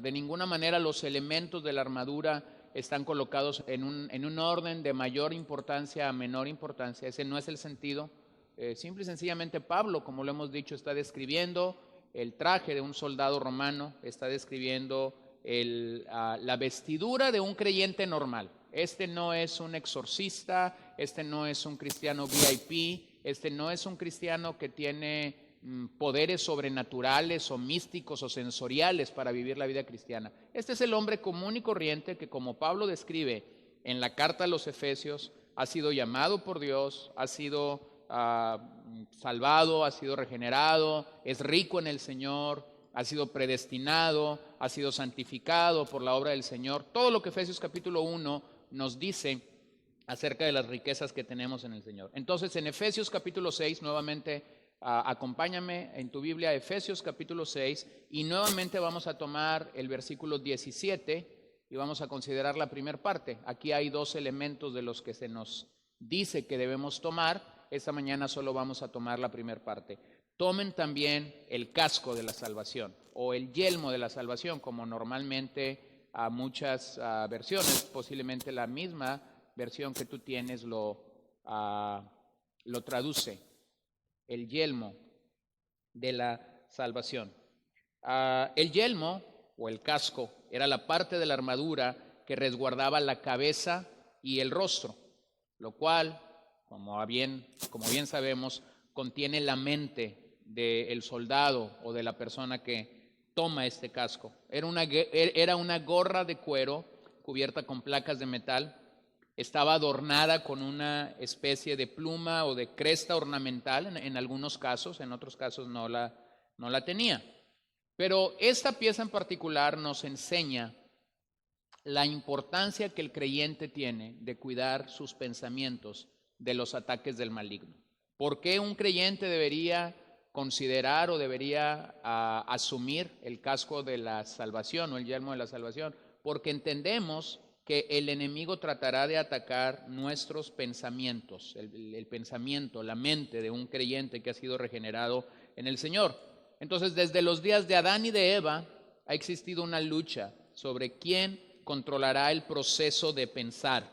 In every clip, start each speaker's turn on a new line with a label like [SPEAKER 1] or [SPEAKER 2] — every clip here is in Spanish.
[SPEAKER 1] De ninguna manera los elementos de la armadura están colocados en un orden de mayor importancia a menor importancia. Ese no es el sentido. Simple y sencillamente Pablo, como lo hemos dicho, está describiendo el traje de un soldado romano, está describiendo la vestidura de un creyente normal. Este no es un exorcista, este no es un cristiano VIP, este no es un cristiano que tiene poderes sobrenaturales o místicos o sensoriales para vivir la vida cristiana. Este es el hombre común y corriente que, como Pablo describe en la carta a los Efesios, ha sido llamado por Dios, ha sido salvado, ha sido regenerado, es rico en el Señor, ha sido predestinado, ha sido santificado por la obra del Señor. Todo lo que Efesios capítulo 1 nos dice acerca de las riquezas que tenemos en el Señor. Entonces, en Efesios capítulo 6, nuevamente acompáñame en tu Biblia, Efesios capítulo 6, y nuevamente vamos a tomar el versículo 17 y vamos a considerar la primera parte. Aquí hay dos elementos de los que se nos dice que debemos tomar. Esta mañana solo vamos a tomar la primera parte. Tomen también el casco de la salvación o el yelmo de la salvación, como normalmente a muchas versiones, posiblemente la misma versión que tú tienes lo traduce, el yelmo de la salvación. El yelmo o el casco era la parte de la armadura que resguardaba la cabeza y el rostro, lo cual, como bien sabemos, contiene la mente del soldado o de la persona que toma este casco. Era una gorra de cuero cubierta con placas de metal. Estaba adornada con una especie de pluma o de cresta ornamental en algunos casos, en otros casos no la tenía. Pero esta pieza en particular nos enseña la importancia que el creyente tiene de cuidar sus pensamientos de los ataques del maligno. ¿Por qué un creyente debería considerar o debería asumir el casco de la salvación o el yelmo de la salvación? Porque entendemos que el enemigo tratará de atacar nuestros pensamientos, el pensamiento, la mente de un creyente que ha sido regenerado en el Señor. Entonces, desde los días de Adán y de Eva ha existido una lucha sobre quién controlará el proceso de pensar.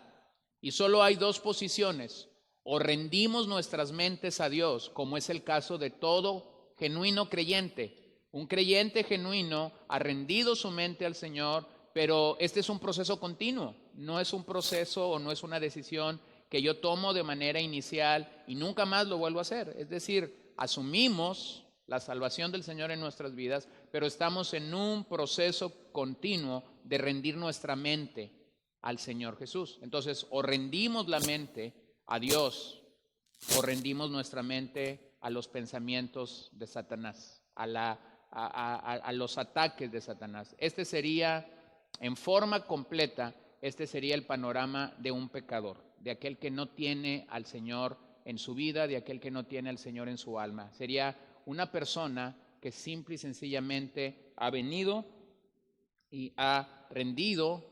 [SPEAKER 1] Y solo hay dos posiciones: o rendimos nuestras mentes a Dios, como es el caso de todo genuino creyente. Un creyente genuino ha rendido su mente al Señor, pero este es un proceso continuo, no es un proceso o no es una decisión que yo tomo de manera inicial y nunca más lo vuelvo a hacer. Es decir, asumimos la salvación del Señor en nuestras vidas, pero estamos en un proceso continuo de rendir nuestra mente al Señor Jesús. Entonces, o rendimos la mente a Dios o rendimos nuestra mente a los pensamientos de Satanás, a los ataques de Satanás. Este sería, en forma completa, este sería el panorama de un pecador, de aquel que no tiene al Señor en su vida, de aquel que no tiene al Señor en su alma. Sería una persona que simple y sencillamente ha venido y ha rendido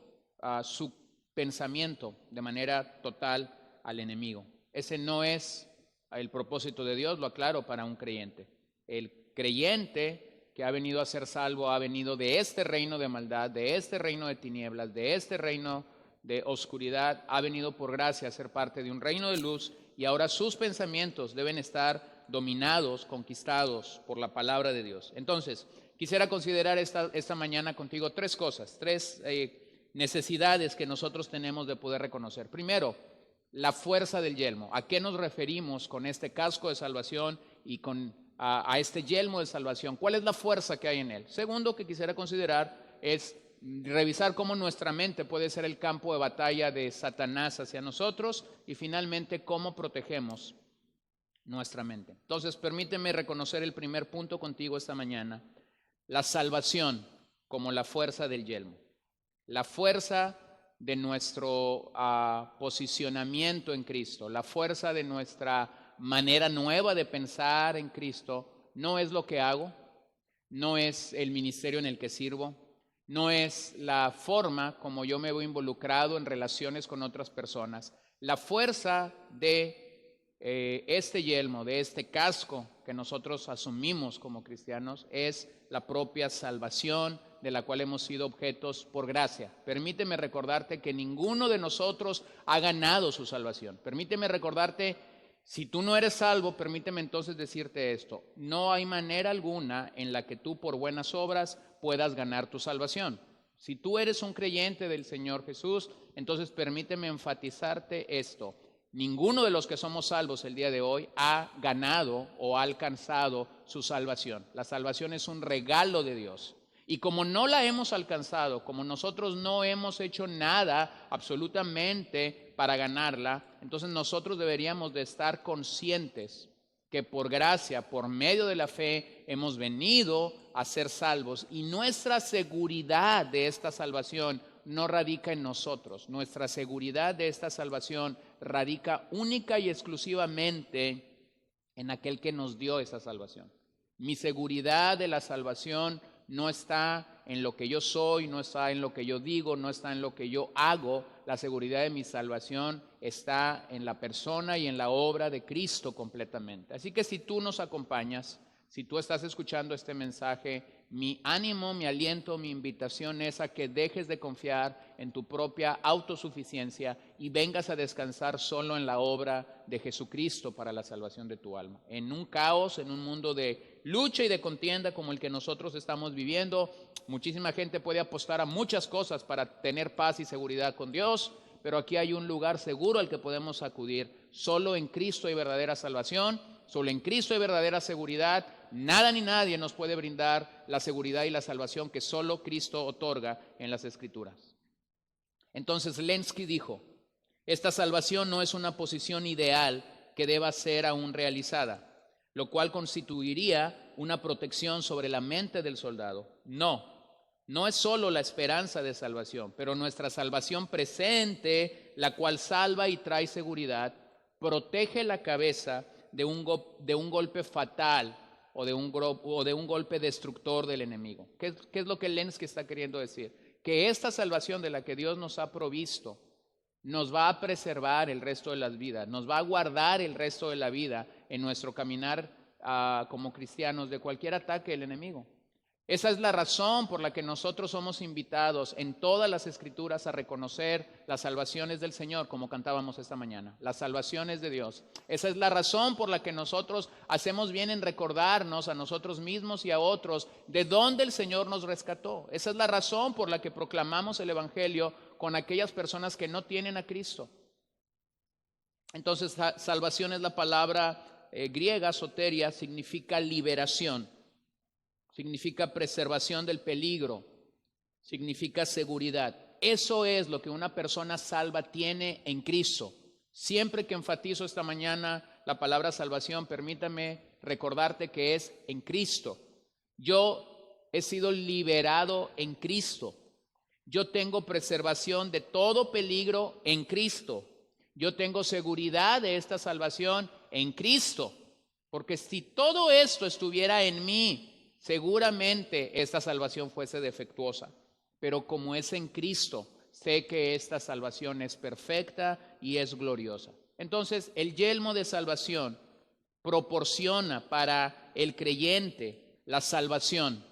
[SPEAKER 1] su pensamiento de manera total al enemigo. Ese no es el propósito de Dios, lo aclaro, para un creyente. El creyente que ha venido a ser salvo ha venido de este reino de maldad, de este reino de tinieblas, de este reino de oscuridad, ha venido por gracia a ser parte de un reino de luz, y ahora sus pensamientos deben estar dominados, conquistados por la palabra de Dios. Entonces, quisiera considerar esta mañana contigo tres cosas, tres necesidades que nosotros tenemos de poder reconocer. Primero, la fuerza del yelmo. ¿A qué nos referimos con este casco de salvación y con a este yelmo de salvación? ¿Cuál es la fuerza que hay en él? Segundo, que quisiera considerar es revisar cómo nuestra mente puede ser el campo de batalla de Satanás hacia nosotros, y finalmente cómo protegemos nuestra mente. Entonces, permíteme reconocer el primer punto contigo esta mañana: la salvación como la fuerza del yelmo. La fuerza de nuestro posicionamiento en Cristo, la fuerza de nuestra manera nueva de pensar en Cristo, no es lo que hago, no es el ministerio en el que sirvo, no es la forma como yo me veo involucrado en relaciones con otras personas. La fuerza de este yelmo, de este casco que nosotros asumimos como cristianos, es la propia salvación, de la cual hemos sido objetos por gracia. Permíteme recordarte que ninguno de nosotros ha ganado su salvación. Permíteme recordarte, si tú no eres salvo, permíteme entonces decirte esto: no hay manera alguna en la que tú por buenas obras puedas ganar tu salvación. Si tú eres un creyente del Señor Jesús, entonces permíteme enfatizarte esto: ninguno de los que somos salvos el día de hoy ha ganado o ha alcanzado su salvación. La salvación es un regalo de Dios. Y como no la hemos alcanzado, como nosotros no hemos hecho nada absolutamente para ganarla, entonces nosotros deberíamos de estar conscientes que por gracia, por medio de la fe, hemos venido a ser salvos. Y nuestra seguridad de esta salvación no radica en nosotros. Nuestra seguridad de esta salvación radica única y exclusivamente en aquel que nos dio esa salvación. Mi seguridad de la salvación no está en lo que yo soy, no está en lo que yo digo, no está en lo que yo hago. La seguridad de mi salvación está en la persona y en la obra de Cristo completamente. Así que si tú nos acompañas, si tú estás escuchando este mensaje, mi ánimo, mi aliento, mi invitación es a que dejes de confiar en tu propia autosuficiencia y vengas a descansar solo en la obra de Jesucristo para la salvación de tu alma. En un caos, en un mundo de lucha y de contienda como el que nosotros estamos viviendo, muchísima gente puede apostar a muchas cosas para tener paz y seguridad con Dios, pero aquí hay un lugar seguro al que podemos acudir. Solo en Cristo hay verdadera salvación, solo en Cristo hay verdadera seguridad. Nada ni nadie nos puede brindar la seguridad y la salvación que solo Cristo otorga en las Escrituras. Entonces Lenski dijo: esta salvación no es una posición ideal que deba ser aún realizada, lo cual constituiría una protección sobre la mente del soldado. No es solo la esperanza de salvación, pero nuestra salvación presente, la cual salva y trae seguridad, protege la cabeza de un golpe fatal o de un golpe destructor del enemigo. ¿Qué es lo que Lenski está queriendo decir? Que esta salvación de la que Dios nos ha provisto nos va a preservar el resto de las vidas, nos va a guardar el resto de la vida en nuestro caminar como cristianos de cualquier ataque del enemigo. Esa es la razón por la que nosotros somos invitados en todas las Escrituras a reconocer las salvaciones del Señor, como cantábamos esta mañana, las salvaciones de Dios. Esa es la razón por la que nosotros hacemos bien en recordarnos a nosotros mismos y a otros de dónde el Señor nos rescató. Esa es la razón por la que proclamamos el Evangelio con aquellas personas que no tienen a Cristo. Entonces, salvación es la palabra griega, soteria, significa liberación. Significa preservación del peligro, significa seguridad. Eso es lo que una persona salva tiene en Cristo. Siempre que enfatizo esta mañana la palabra salvación, permítame recordarte que es en Cristo. Yo he sido liberado en Cristo. Yo tengo preservación de todo peligro en Cristo. Yo tengo seguridad de esta salvación en Cristo. Porque si todo esto estuviera en mí, seguramente esta salvación fuese defectuosa, pero como es en Cristo, sé que esta salvación es perfecta y es gloriosa. Entonces, el yelmo de salvación proporciona para el creyente la salvación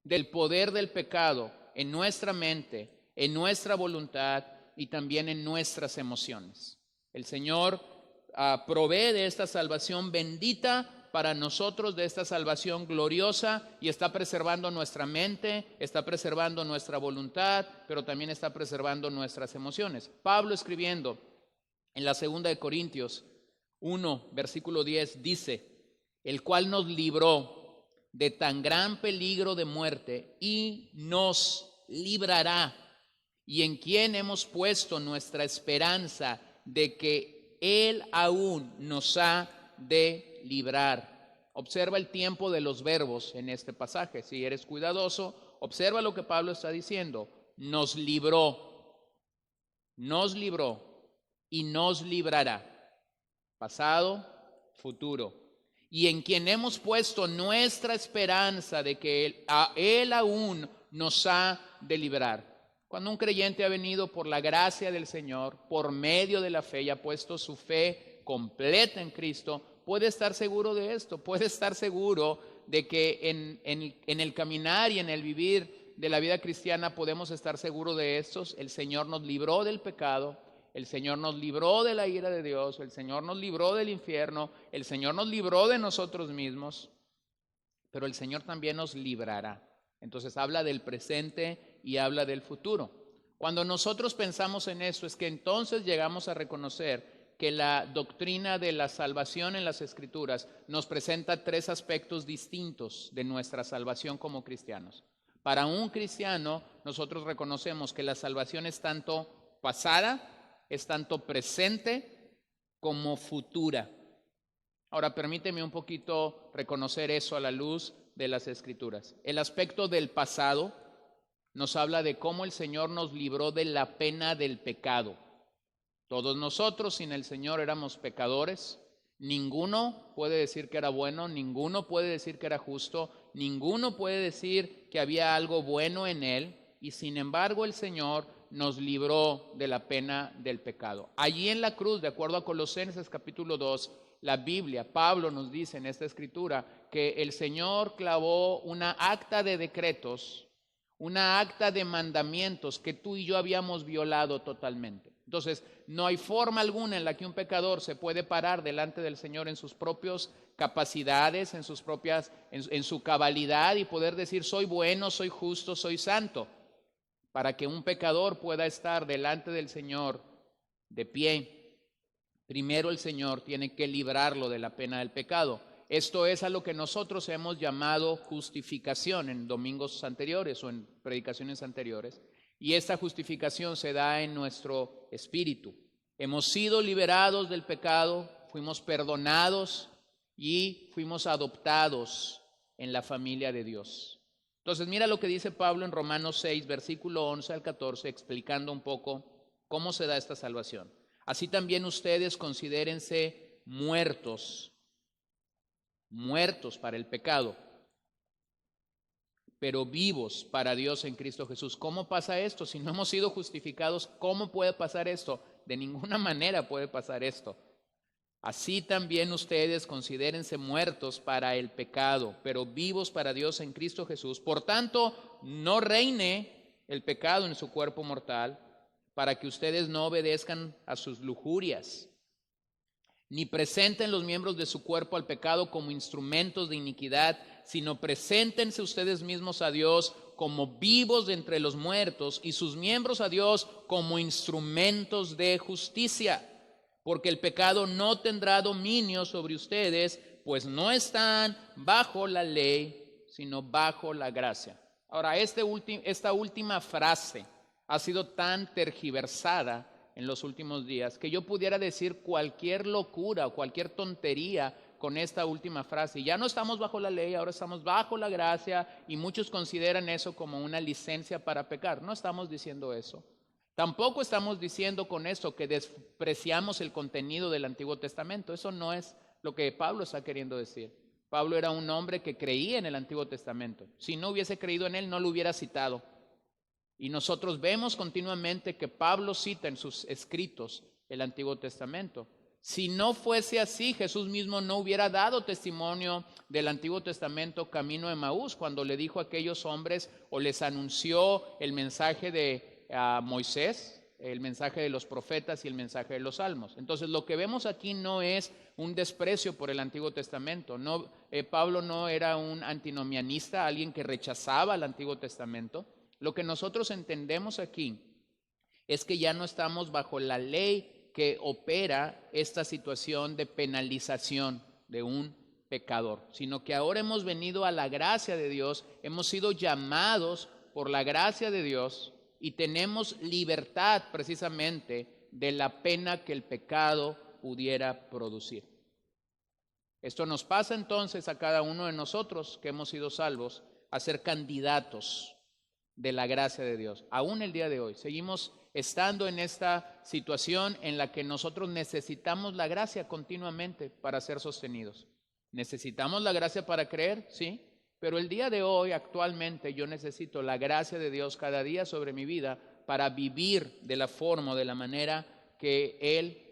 [SPEAKER 1] del poder del pecado en nuestra mente, en nuestra voluntad y también en nuestras emociones. El Señor provee de esta salvación bendita para nosotros, de esta salvación gloriosa, y está preservando nuestra mente, está preservando nuestra voluntad, pero también está preservando nuestras emociones. Pablo, escribiendo en la 2 de Corintios 1, versículo 10, dice: el cual nos libró de tan gran peligro de muerte y nos librará, y en quien hemos puesto nuestra esperanza de que Él aún nos ha de librar. Observa el tiempo de los verbos en este pasaje. Si eres cuidadoso, observa lo que Pablo está diciendo. Nos libró y nos librará. Pasado, futuro. Y en quien hemos puesto nuestra esperanza de que Él aún nos ha de librar. Cuando un creyente ha venido por la gracia del Señor, por medio de la fe, y ha puesto su fe completa en Cristo, puede estar seguro de esto, puede estar seguro de que en el caminar y en el vivir de la vida cristiana podemos estar seguros de estos: el Señor nos libró del pecado, el Señor nos libró de la ira de Dios, el Señor nos libró del infierno, el Señor nos libró de nosotros mismos, pero el Señor también nos librará. Entonces habla del presente y habla del futuro. Cuando nosotros pensamos en esto, es que entonces llegamos a reconocer que la doctrina de la salvación en las Escrituras nos presenta tres aspectos distintos de nuestra salvación como cristianos. Para un cristiano, nosotros reconocemos que la salvación es tanto pasada, es tanto presente como futura. Ahora, permíteme un poquito reconocer eso a la luz de las Escrituras. El aspecto del pasado nos habla de cómo el Señor nos libró de la pena del pecado. Todos nosotros sin el Señor éramos pecadores. Ninguno puede decir que era bueno, ninguno puede decir que era justo, ninguno puede decir que había algo bueno en él, y sin embargo el Señor nos libró de la pena del pecado. Allí en la cruz, de acuerdo a Colosenses capítulo 2, la Biblia, Pablo nos dice en esta escritura que el Señor clavó una acta de decretos, una acta de mandamientos que tú y yo habíamos violado totalmente. Entonces, no hay forma alguna en la que un pecador se puede parar delante del Señor en sus propias capacidades, en su cabalidad, y poder decir: soy bueno, soy justo, soy santo. Para que un pecador pueda estar delante del Señor de pie, primero el Señor tiene que librarlo de la pena del pecado. Esto es a lo que nosotros hemos llamado justificación en domingos anteriores o en predicaciones anteriores. Y esta justificación se da en nuestro espíritu. Hemos sido liberados del pecado, fuimos perdonados y fuimos adoptados en la familia de Dios. Entonces, mira lo que dice Pablo en Romanos 6, versículo 11 al 14, explicando un poco cómo se da esta salvación. Así también ustedes considérense muertos para el pecado, pero vivos para Dios en Cristo Jesús. ¿Cómo pasa esto? Si no hemos sido justificados, ¿cómo puede pasar esto? De ninguna manera puede pasar esto. Así también ustedes considérense muertos para el pecado, pero vivos para Dios en Cristo Jesús. Por tanto, no reine el pecado en su cuerpo mortal, para que ustedes no obedezcan a sus lujurias, ni presenten los miembros de su cuerpo al pecado como instrumentos de iniquidad, sino preséntense ustedes mismos a Dios como vivos de entre los muertos, y sus miembros a Dios como instrumentos de justicia. Porque el pecado no tendrá dominio sobre ustedes, pues no están bajo la ley, sino bajo la gracia. Ahora, esta última frase ha sido tan tergiversada en los últimos días que yo pudiera decir cualquier locura o cualquier tontería con esta última frase. Ya no estamos bajo la ley, ahora estamos bajo la gracia, y muchos consideran eso como una licencia para pecar. No estamos diciendo eso. Tampoco estamos diciendo con esto que despreciamos el contenido del Antiguo Testamento. Eso no es lo que Pablo está queriendo decir. Pablo era un hombre que creía en el Antiguo Testamento. Si no hubiese creído en él, no lo hubiera citado. Y nosotros vemos continuamente que Pablo cita en sus escritos el Antiguo Testamento. Si no fuese así, Jesús mismo no hubiera dado testimonio del Antiguo Testamento camino de Emaús, cuando le dijo a aquellos hombres o les anunció el mensaje de Moisés, el mensaje de los profetas y el mensaje de los salmos. Entonces, lo que vemos aquí no es un desprecio por el Antiguo Testamento. Pablo no era un antinomianista, alguien que rechazaba el Antiguo Testamento. Lo que nosotros entendemos aquí es que ya no estamos bajo la ley que opera esta situación de penalización de un pecador, sino que ahora hemos venido a la gracia de Dios, hemos sido llamados por la gracia de Dios y tenemos libertad precisamente de la pena que el pecado pudiera producir. Esto nos pasa entonces a cada uno de nosotros que hemos sido salvos a ser candidatos de la gracia de Dios. Aún el día de hoy seguimos estando en esta situación en la que nosotros necesitamos la gracia continuamente para ser sostenidos. Necesitamos la gracia para creer, sí, pero el día de hoy, actualmente, yo necesito la gracia de Dios cada día sobre mi vida para vivir de la forma o de la manera que Él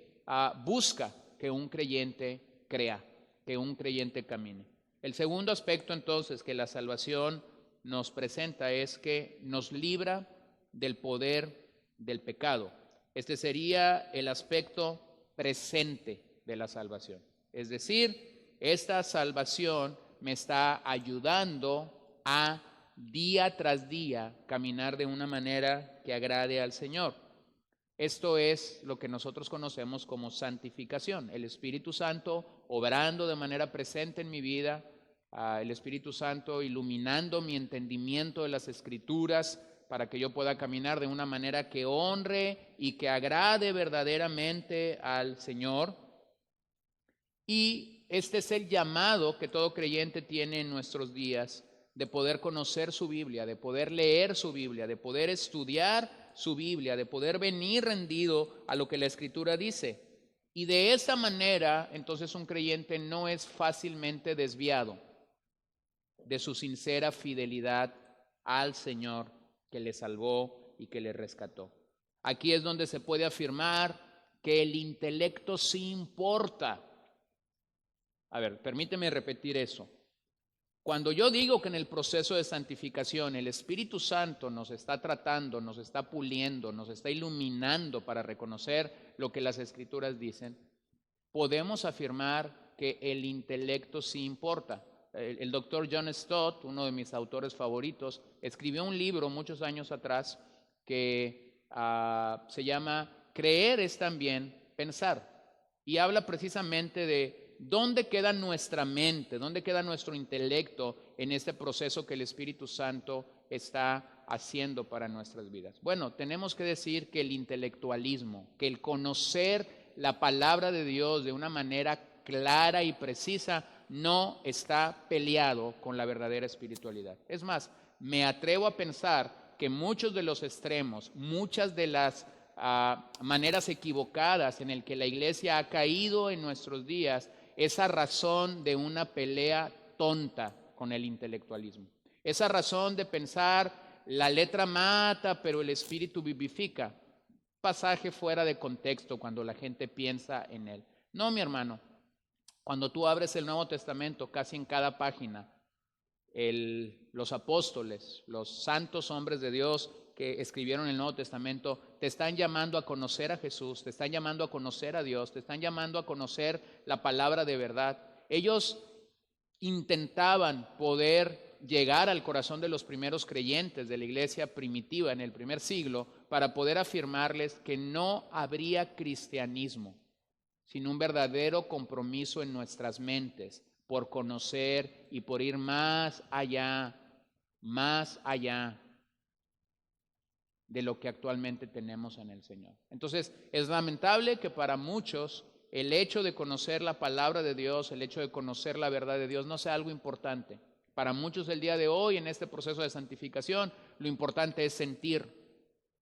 [SPEAKER 1] busca que un creyente crea, que un creyente camine. El segundo aspecto, entonces, que la salvación nos presenta es que nos libra del poder del pecado. Este sería el aspecto presente de la salvación. Es decir, esta salvación me está ayudando a día tras día caminar de una manera que agrade al Señor. Esto es lo que nosotros conocemos como santificación. El Espíritu Santo obrando de manera presente en mi vida, el Espíritu Santo iluminando mi entendimiento de las Escrituras para que yo pueda caminar de una manera que honre y que agrade verdaderamente al Señor. Y este es el llamado que todo creyente tiene en nuestros días, de poder conocer su Biblia, de poder leer su Biblia, de poder estudiar su Biblia, de poder venir rendido a lo que la Escritura dice. Y de esa manera, entonces un creyente no es fácilmente desviado de su sincera fidelidad al Señor que le salvó y que le rescató. Aquí es donde se puede afirmar que el intelecto sí importa. A ver, permíteme repetir eso. Cuando yo digo que en el proceso de santificación el Espíritu Santo nos está tratando, nos está puliendo, nos está iluminando para reconocer lo que las Escrituras dicen, podemos afirmar que el intelecto sí importa. El doctor John Stott, uno de mis autores favoritos, escribió un libro muchos años atrás que se llama Creer es también pensar, y habla precisamente de ¿dónde queda nuestra mente? ¿Dónde queda nuestro intelecto en este proceso que el Espíritu Santo está haciendo para nuestras vidas? Bueno, tenemos que decir que el intelectualismo, que el conocer la palabra de Dios de una manera clara y precisa, no está peleado con la verdadera espiritualidad. Es más, me atrevo a pensar que muchos de los extremos, muchas de las maneras equivocadas en el que la iglesia ha caído en nuestros días, esa razón de una pelea tonta con el intelectualismo. Esa razón de pensar la letra mata, pero el espíritu vivifica. Pasaje fuera de contexto cuando la gente piensa en él. No, mi hermano, cuando tú abres el Nuevo Testamento, casi en cada página, los apóstoles, los santos hombres de Dios que escribieron el Nuevo Testamento, te están llamando a conocer a Jesús, te están llamando a conocer a Dios, te están llamando a conocer la palabra de verdad. Ellos intentaban poder llegar al corazón de los primeros creyentes de la iglesia primitiva en el primer siglo para poder afirmarles que no habría cristianismo sin un verdadero compromiso en nuestras mentes por conocer y por ir más allá de lo que actualmente tenemos en el Señor. Entonces, es lamentable que para muchos el hecho de conocer la palabra de Dios, el hecho de conocer la verdad de Dios no sea algo importante. Para muchos el día de hoy, en este proceso de santificación, lo importante es sentir.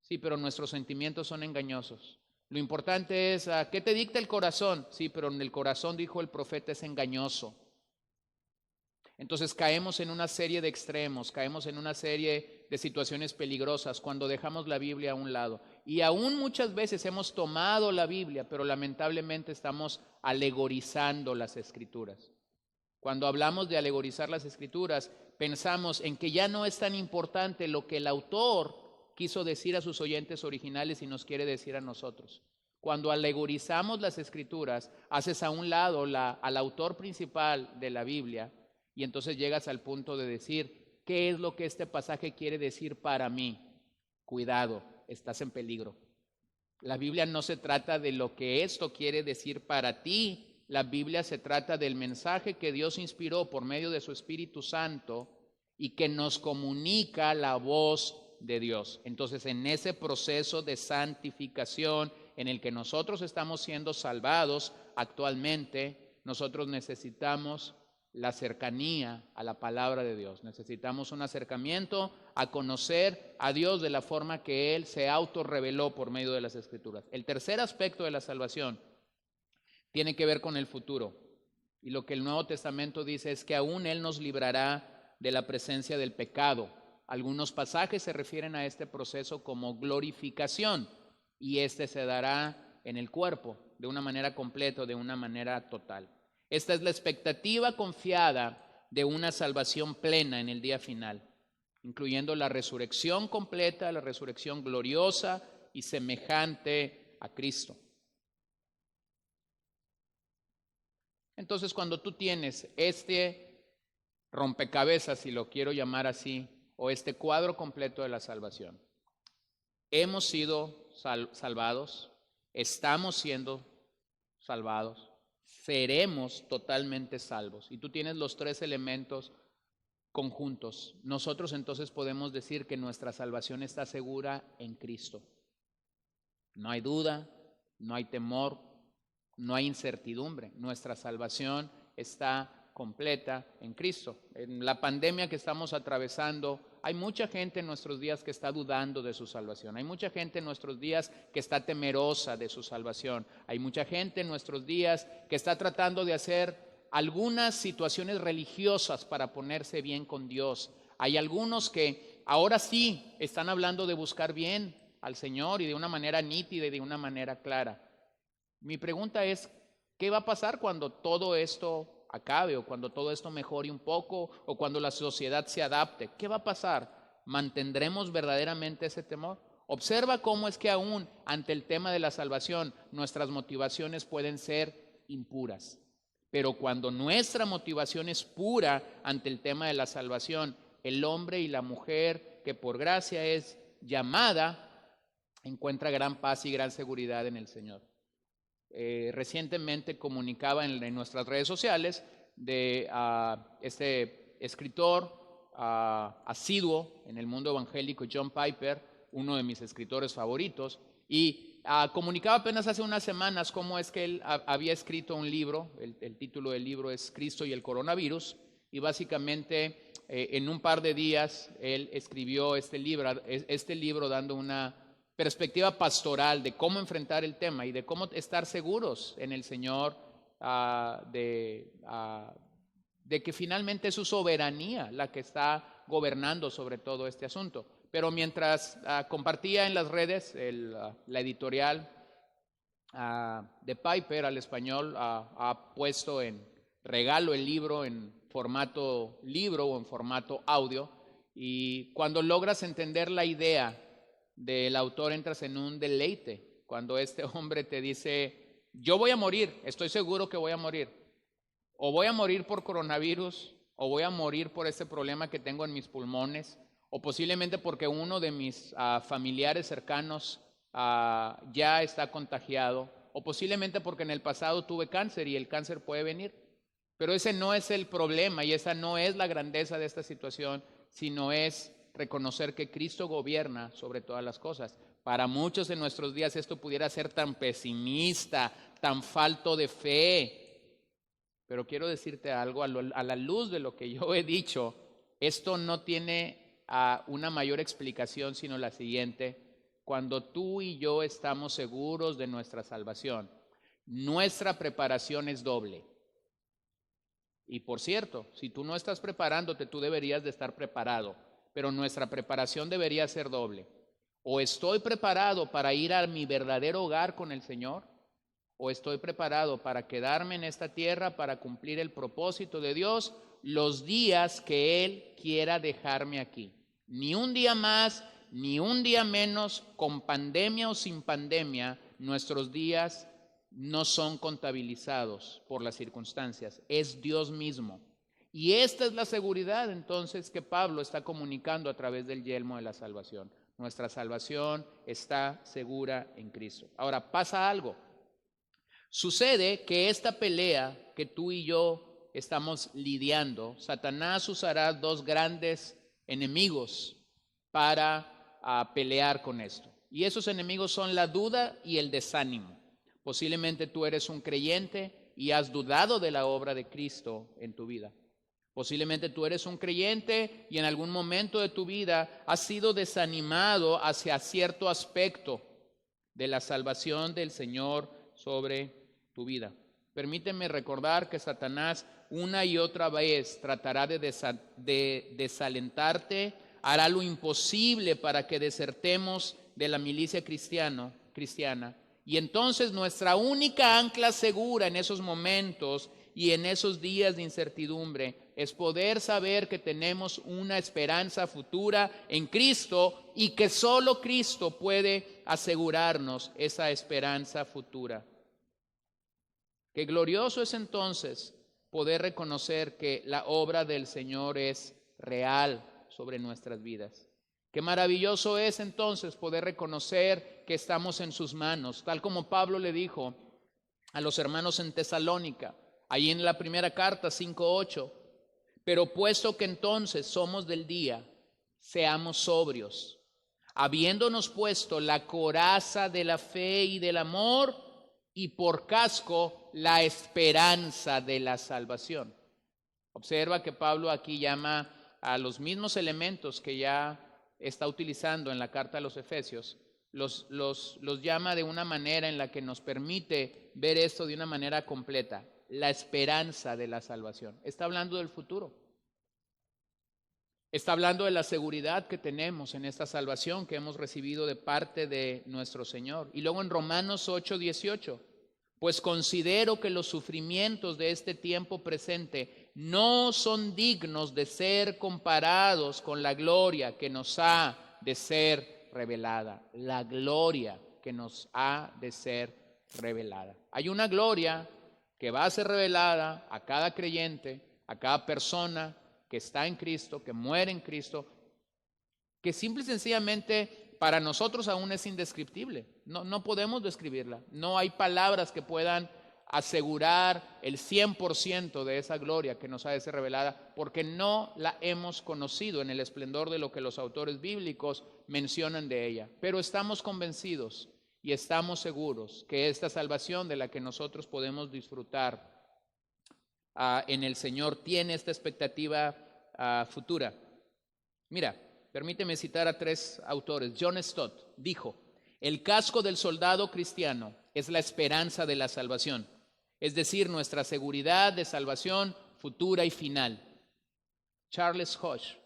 [SPEAKER 1] Sí, pero nuestros sentimientos son engañosos. Lo importante es, ¿qué te dicta el corazón? Sí, pero en el corazón, dijo el profeta, es engañoso. Entonces caemos en una serie de extremos, caemos en una serie de situaciones peligrosas cuando dejamos la Biblia a un lado. Y aún muchas veces hemos tomado la Biblia, pero lamentablemente estamos alegorizando las Escrituras. Cuando hablamos de alegorizar las Escrituras, pensamos en que ya no es tan importante lo que el autor quiso decir a sus oyentes originales y nos quiere decir a nosotros. Cuando alegorizamos las Escrituras, haces a un lado al autor principal de la Biblia, y entonces llegas al punto de decir, ¿qué es lo que este pasaje quiere decir para mí? Cuidado, estás en peligro. La Biblia no se trata de lo que esto quiere decir para ti. La Biblia se trata del mensaje que Dios inspiró por medio de su Espíritu Santo y que nos comunica la voz de Dios. Entonces, en ese proceso de santificación en el que nosotros estamos siendo salvados actualmente, nosotros necesitamos la cercanía a la palabra de Dios. Necesitamos un acercamiento a conocer a Dios de la forma que Él se autorreveló por medio de las Escrituras. El tercer aspecto de la salvación tiene que ver con el futuro. Y lo que el Nuevo Testamento dice es que aún Él nos librará de la presencia del pecado. Algunos pasajes se refieren a este proceso como glorificación, y este se dará en el cuerpo de una manera completa, de una manera total. Esta es la expectativa confiada de una salvación plena en el día final. incluyendo la resurrección completa, la resurrección gloriosa y semejante a Cristo. Entonces, cuando tú tienes este rompecabezas, si lo quiero llamar así, o este cuadro completo de la salvación, hemos sido salvados, estamos siendo salvados, seremos totalmente salvos. Y tú tienes los tres elementos conjuntos. Nosotros entonces podemos decir que nuestra salvación está segura en Cristo. No hay duda, no hay temor, no hay incertidumbre. Nuestra salvación está completa en Cristo. En la pandemia que estamos atravesando, hay mucha gente en nuestros días que está dudando de su salvación. Hay mucha gente en nuestros días que está temerosa de su salvación. Hay mucha gente en nuestros días que está tratando de hacer algunas situaciones religiosas para ponerse bien con Dios. Hay algunos que ahora sí están hablando de buscar bien al Señor y de una manera nítida y de una manera clara. Mi pregunta es, ¿qué va a pasar cuando todo esto acabe o cuando todo esto mejore un poco o cuando la sociedad se adapte? ¿Qué va a pasar? ¿Mantendremos verdaderamente ese temor? Observa cómo es que aún ante el tema de la salvación nuestras motivaciones pueden ser impuras. Pero cuando nuestra motivación es pura ante el tema de la salvación, el hombre y la mujer que por gracia es llamada encuentra gran paz y gran seguridad en el Señor. Recientemente comunicaba en nuestras redes sociales de este escritor asiduo en el mundo evangélico, John Piper, uno de mis escritores favoritos, y comunicaba apenas hace unas semanas cómo es que él había escrito un libro. El título del libro es Cristo y el coronavirus, y básicamente en un par de días él escribió este libro dando una perspectiva pastoral de cómo enfrentar el tema y de cómo estar seguros en el Señor, de que finalmente es su soberanía la que está gobernando sobre todo este asunto. Pero mientras compartía en las redes la editorial de Piper al español ha puesto en regalo el libro en formato libro o en formato audio, y cuando logras entender la idea del autor entras en un deleite cuando este hombre te dice: yo voy a morir, estoy seguro que voy a morir, o voy a morir por coronavirus, o voy a morir por este problema que tengo en mis pulmones, o posiblemente porque uno de mis familiares cercanos ya está contagiado, o posiblemente porque en el pasado tuve cáncer y el cáncer puede venir. Pero ese no es el problema y esa no es la grandeza de esta situación, sino es reconocer que Cristo gobierna sobre todas las cosas. Para muchos en nuestros días esto pudiera ser tan pesimista, tan falto de fe, pero quiero decirte algo, a la luz de lo que yo he dicho, esto no tiene una mayor explicación sino la siguiente: cuando tú y yo estamos seguros de nuestra salvación, nuestra preparación es doble. Y por cierto, si tú no estás preparándote, tú deberías de estar preparado, pero nuestra preparación debería ser doble. O estoy preparado para ir a mi verdadero hogar con el Señor, o estoy preparado para quedarme en esta tierra para cumplir el propósito de Dios los días que Él quiera dejarme aquí. Ni un día más, ni un día menos, con pandemia o sin pandemia, nuestros días no son contabilizados por las circunstancias, es Dios mismo. Y esta es la seguridad entonces que Pablo está comunicando a través del yelmo de la salvación. Nuestra salvación está segura en Cristo. Ahora, pasa algo. Sucede que esta pelea que tú y yo estamos lidiando, Satanás usará dos grandes enemigos para pelear con esto. Y esos enemigos son la duda y el desánimo. Posiblemente tú eres un creyente y has dudado de la obra de Cristo en tu vida. Posiblemente tú eres un creyente y en algún momento de tu vida has sido desanimado hacia cierto aspecto de la salvación del Señor sobre tu vida. Permíteme recordar que Satanás una y otra vez tratará de desalentarte, hará lo imposible para que desertemos de la milicia cristiana. Y entonces nuestra única ancla segura en esos momentos y en esos días de incertidumbre es poder saber que tenemos una esperanza futura en Cristo y que solo Cristo puede asegurarnos esa esperanza futura. Qué glorioso es entonces poder reconocer que la obra del Señor es real sobre nuestras vidas. Qué maravilloso es entonces poder reconocer que estamos en sus manos, tal como Pablo le dijo a los hermanos en Tesalónica, ahí en la primera carta 5:8. Pero puesto que entonces somos del día, seamos sobrios, habiéndonos puesto la coraza de la fe y del amor y por casco la esperanza de la salvación. Observa que Pablo aquí llama a los mismos elementos que ya está utilizando en la carta a los Efesios, los llama de una manera en la que nos permite ver esto de una manera completa, la esperanza de la salvación. Está hablando del futuro. Está hablando de la seguridad que tenemos en esta salvación que hemos recibido de parte de nuestro Señor. Y luego en Romanos 8:18, pues considero que los sufrimientos de este tiempo presente no son dignos de ser comparados con la gloria que nos ha de ser revelada. La gloria que nos ha de ser revelada. Hay una gloria que va a ser revelada a cada creyente, a cada persona que está en Cristo, que muere en Cristo, que simple y sencillamente para nosotros aún es indescriptible. No podemos describirla. No hay palabras que puedan asegurar el 100% de esa gloria que nos ha de ser revelada, porque no la hemos conocido en el esplendor de lo que los autores bíblicos mencionan de ella. Pero estamos convencidos y estamos seguros que esta salvación de la que nosotros podemos disfrutar en el Señor tiene esta expectativa futura. Mira, permíteme citar a 3 autores. John Stott dijo: el casco del soldado cristiano es la esperanza de la salvación, es decir, nuestra seguridad de salvación futura y final. Charles Hodge: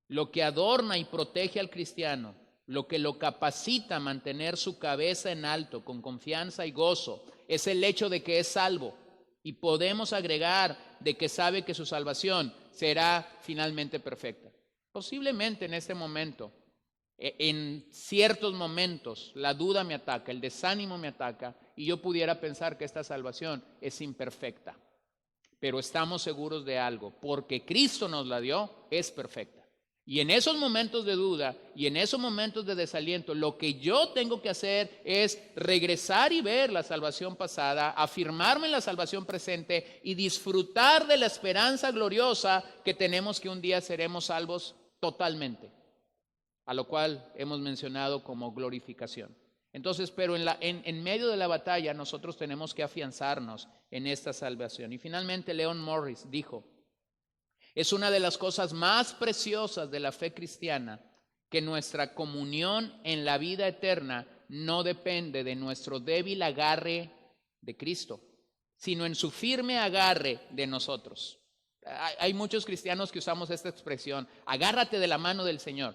[SPEAKER 1] lo que adorna y protege al cristiano, lo que lo capacita a mantener su cabeza en alto con confianza y gozo, es el hecho de que es salvo. Y podemos agregar de que sabe que su salvación será finalmente perfecta. Posiblemente en este momento, en ciertos momentos, la duda me ataca, el desánimo me ataca y yo pudiera pensar que esta salvación es imperfecta. Pero estamos seguros de algo, porque Cristo nos la dio, es perfecta. Y en esos momentos de duda y en esos momentos de desaliento, lo que yo tengo que hacer es regresar y ver la salvación pasada, afirmarme en la salvación presente y disfrutar de la esperanza gloriosa que tenemos que un día seremos salvos totalmente, a lo cual hemos mencionado como glorificación. Entonces, pero en medio de la batalla nosotros tenemos que afianzarnos en esta salvación. Y finalmente Leon Morris dijo: es una de las cosas más preciosas de la fe cristiana que nuestra comunión en la vida eterna no depende de nuestro débil agarre de Cristo, sino en su firme agarre de nosotros. Hay muchos cristianos que usamos esta expresión: agárrate de la mano del Señor.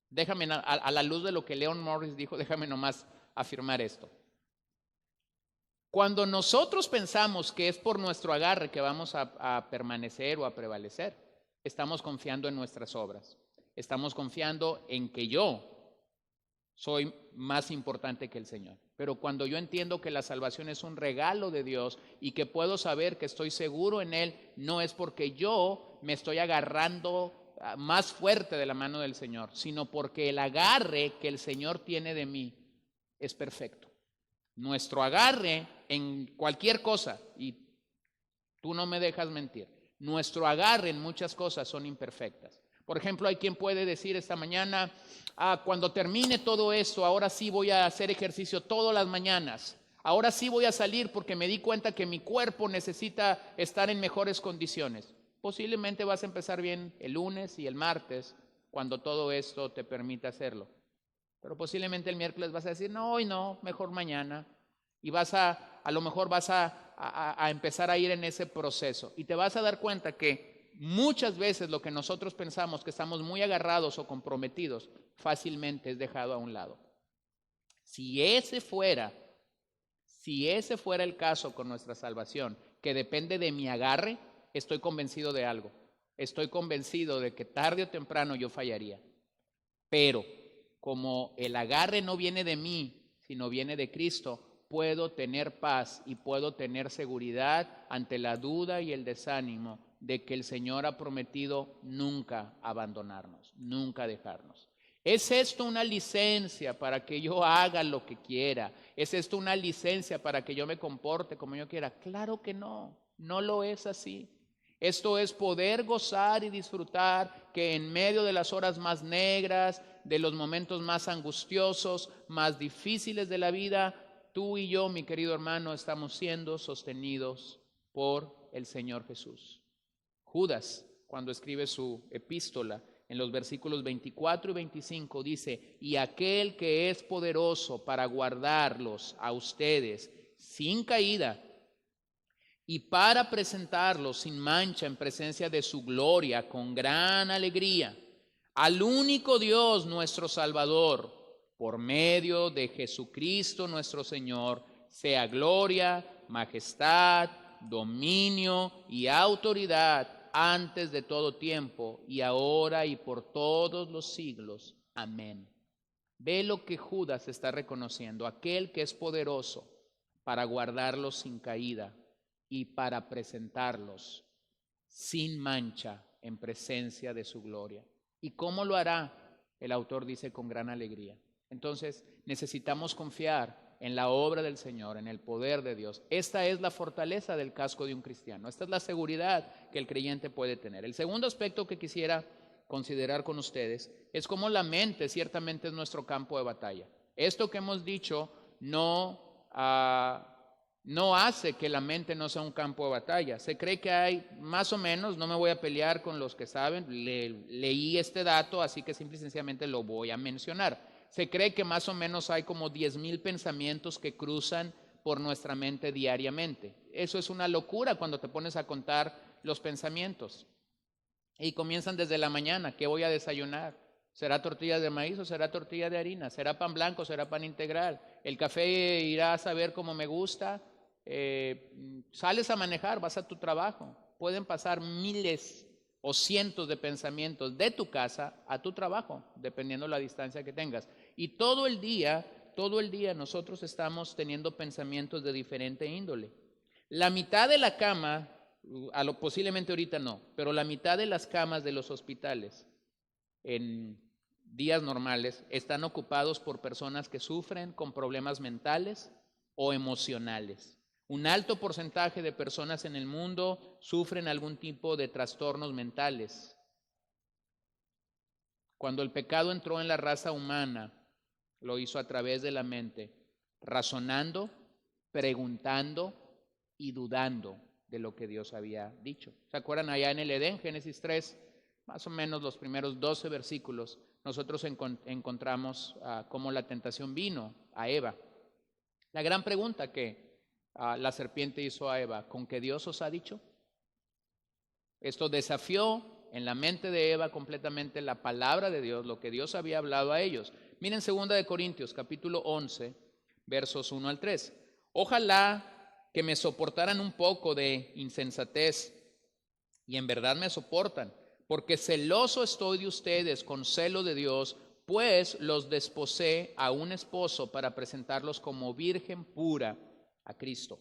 [SPEAKER 1] Déjame, a la luz de lo que Leon Morris dijo, déjame nomás afirmar esto. Cuando nosotros pensamos que es por nuestro agarre que vamos a permanecer o a prevalecer, estamos confiando en nuestras obras. Estamos confiando en que yo soy más importante que el Señor. Pero cuando yo entiendo que la salvación es un regalo de Dios y que puedo saber que estoy seguro en Él, no es porque yo me estoy agarrando más fuerte de la mano del Señor, sino porque el agarre que el Señor tiene de mí es perfecto. Nuestro agarre en cualquier cosa, y tú no me dejas mentir, nuestro agarre en muchas cosas son imperfectas. Por ejemplo, hay quien puede decir esta mañana: cuando termine todo esto, ahora sí voy a hacer ejercicio todas las mañanas. Ahora sí voy a salir porque me di cuenta que mi cuerpo necesita estar en mejores condiciones. Posiblemente vas a empezar bien el lunes y el martes, cuando todo esto te permita hacerlo. Pero posiblemente el miércoles vas a decir: no, hoy no, mejor mañana. Y a lo mejor vas a empezar a ir en ese proceso. Y te vas a dar cuenta que muchas veces lo que nosotros pensamos que estamos muy agarrados o comprometidos, fácilmente es dejado a un lado. Si ese fuera el caso con nuestra salvación, que depende de mi agarre, estoy convencido de algo. Estoy convencido de que tarde o temprano yo fallaría. Pero como el agarre no viene de mí, sino viene de Cristo, puedo tener paz y puedo tener seguridad ante la duda y el desánimo de que el Señor ha prometido nunca abandonarnos, nunca dejarnos. ¿Es esto una licencia para que yo haga lo que quiera? ¿Es esto una licencia para que yo me comporte como yo quiera? Claro que no, no lo es así. Esto es poder gozar y disfrutar que en medio de las horas más negras, de los momentos más angustiosos, más difíciles de la vida, tú y yo, mi querido hermano, estamos siendo sostenidos por el Señor Jesús. Judas, cuando escribe su epístola, en los versículos 24 y 25 dice: y aquel que es poderoso para guardarlos a ustedes sin caída y para presentarlos sin mancha en presencia de su gloria con gran alegría, al único Dios nuestro Salvador, por medio de Jesucristo nuestro Señor, sea gloria, majestad, dominio y autoridad antes de todo tiempo y ahora y por todos los siglos. Amén. Ve lo que Judas está reconociendo: aquel que es poderoso para guardarlos sin caída y para presentarlos sin mancha en presencia de su gloria. ¿Y cómo lo hará? El autor dice: con gran alegría. Entonces necesitamos confiar en la obra del Señor, en el poder de Dios. Esta es la fortaleza del casco de un cristiano. Esta es la seguridad que el creyente puede tener. El segundo aspecto que quisiera considerar con ustedes es cómo la mente ciertamente es nuestro campo de batalla. Esto que hemos dicho no hace que la mente no sea un campo de batalla. Se cree que hay más o menos, no me voy a pelear con los que saben, leí este dato, así que simple y sencillamente lo voy a mencionar. Se cree que más o menos hay como 10,000 pensamientos que cruzan por nuestra mente diariamente. Eso es una locura cuando te pones a contar los pensamientos. Y comienzan desde la mañana: ¿qué voy a desayunar? ¿Será tortilla de maíz o será tortilla de harina? ¿Será pan blanco o será pan integral? ¿El café irá a saber cómo me gusta? Sales a manejar, vas a tu trabajo. Pueden pasar miles o cientos de pensamientos de tu casa a tu trabajo, dependiendo la distancia que tengas. Y todo el día nosotros estamos teniendo pensamientos de diferente índole. La mitad de la cama, posiblemente ahorita no, pero la mitad de las camas de los hospitales en días normales están ocupados por personas que sufren con problemas mentales o emocionales. Un alto porcentaje de personas en el mundo sufren algún tipo de trastornos mentales. Cuando el pecado entró en la raza humana, lo hizo a través de la mente, razonando, preguntando y dudando de lo que Dios había dicho. ¿Se acuerdan allá en el Edén, Génesis 3? Más o menos los primeros 12 versículos, nosotros encontramos cómo la tentación vino a Eva. La gran pregunta que la serpiente hizo a Eva: ¿con qué Dios os ha dicho? Esto desafió en la mente de Eva completamente la palabra de Dios, lo que Dios había hablado a ellos. Miren 2 de Corintios, capítulo 11, versos 1 al 3. Ojalá que me soportaran un poco de insensatez, y en verdad me soportan, porque celoso estoy de ustedes con celo de Dios, pues los desposé a un esposo para presentarlos como virgen pura a Cristo.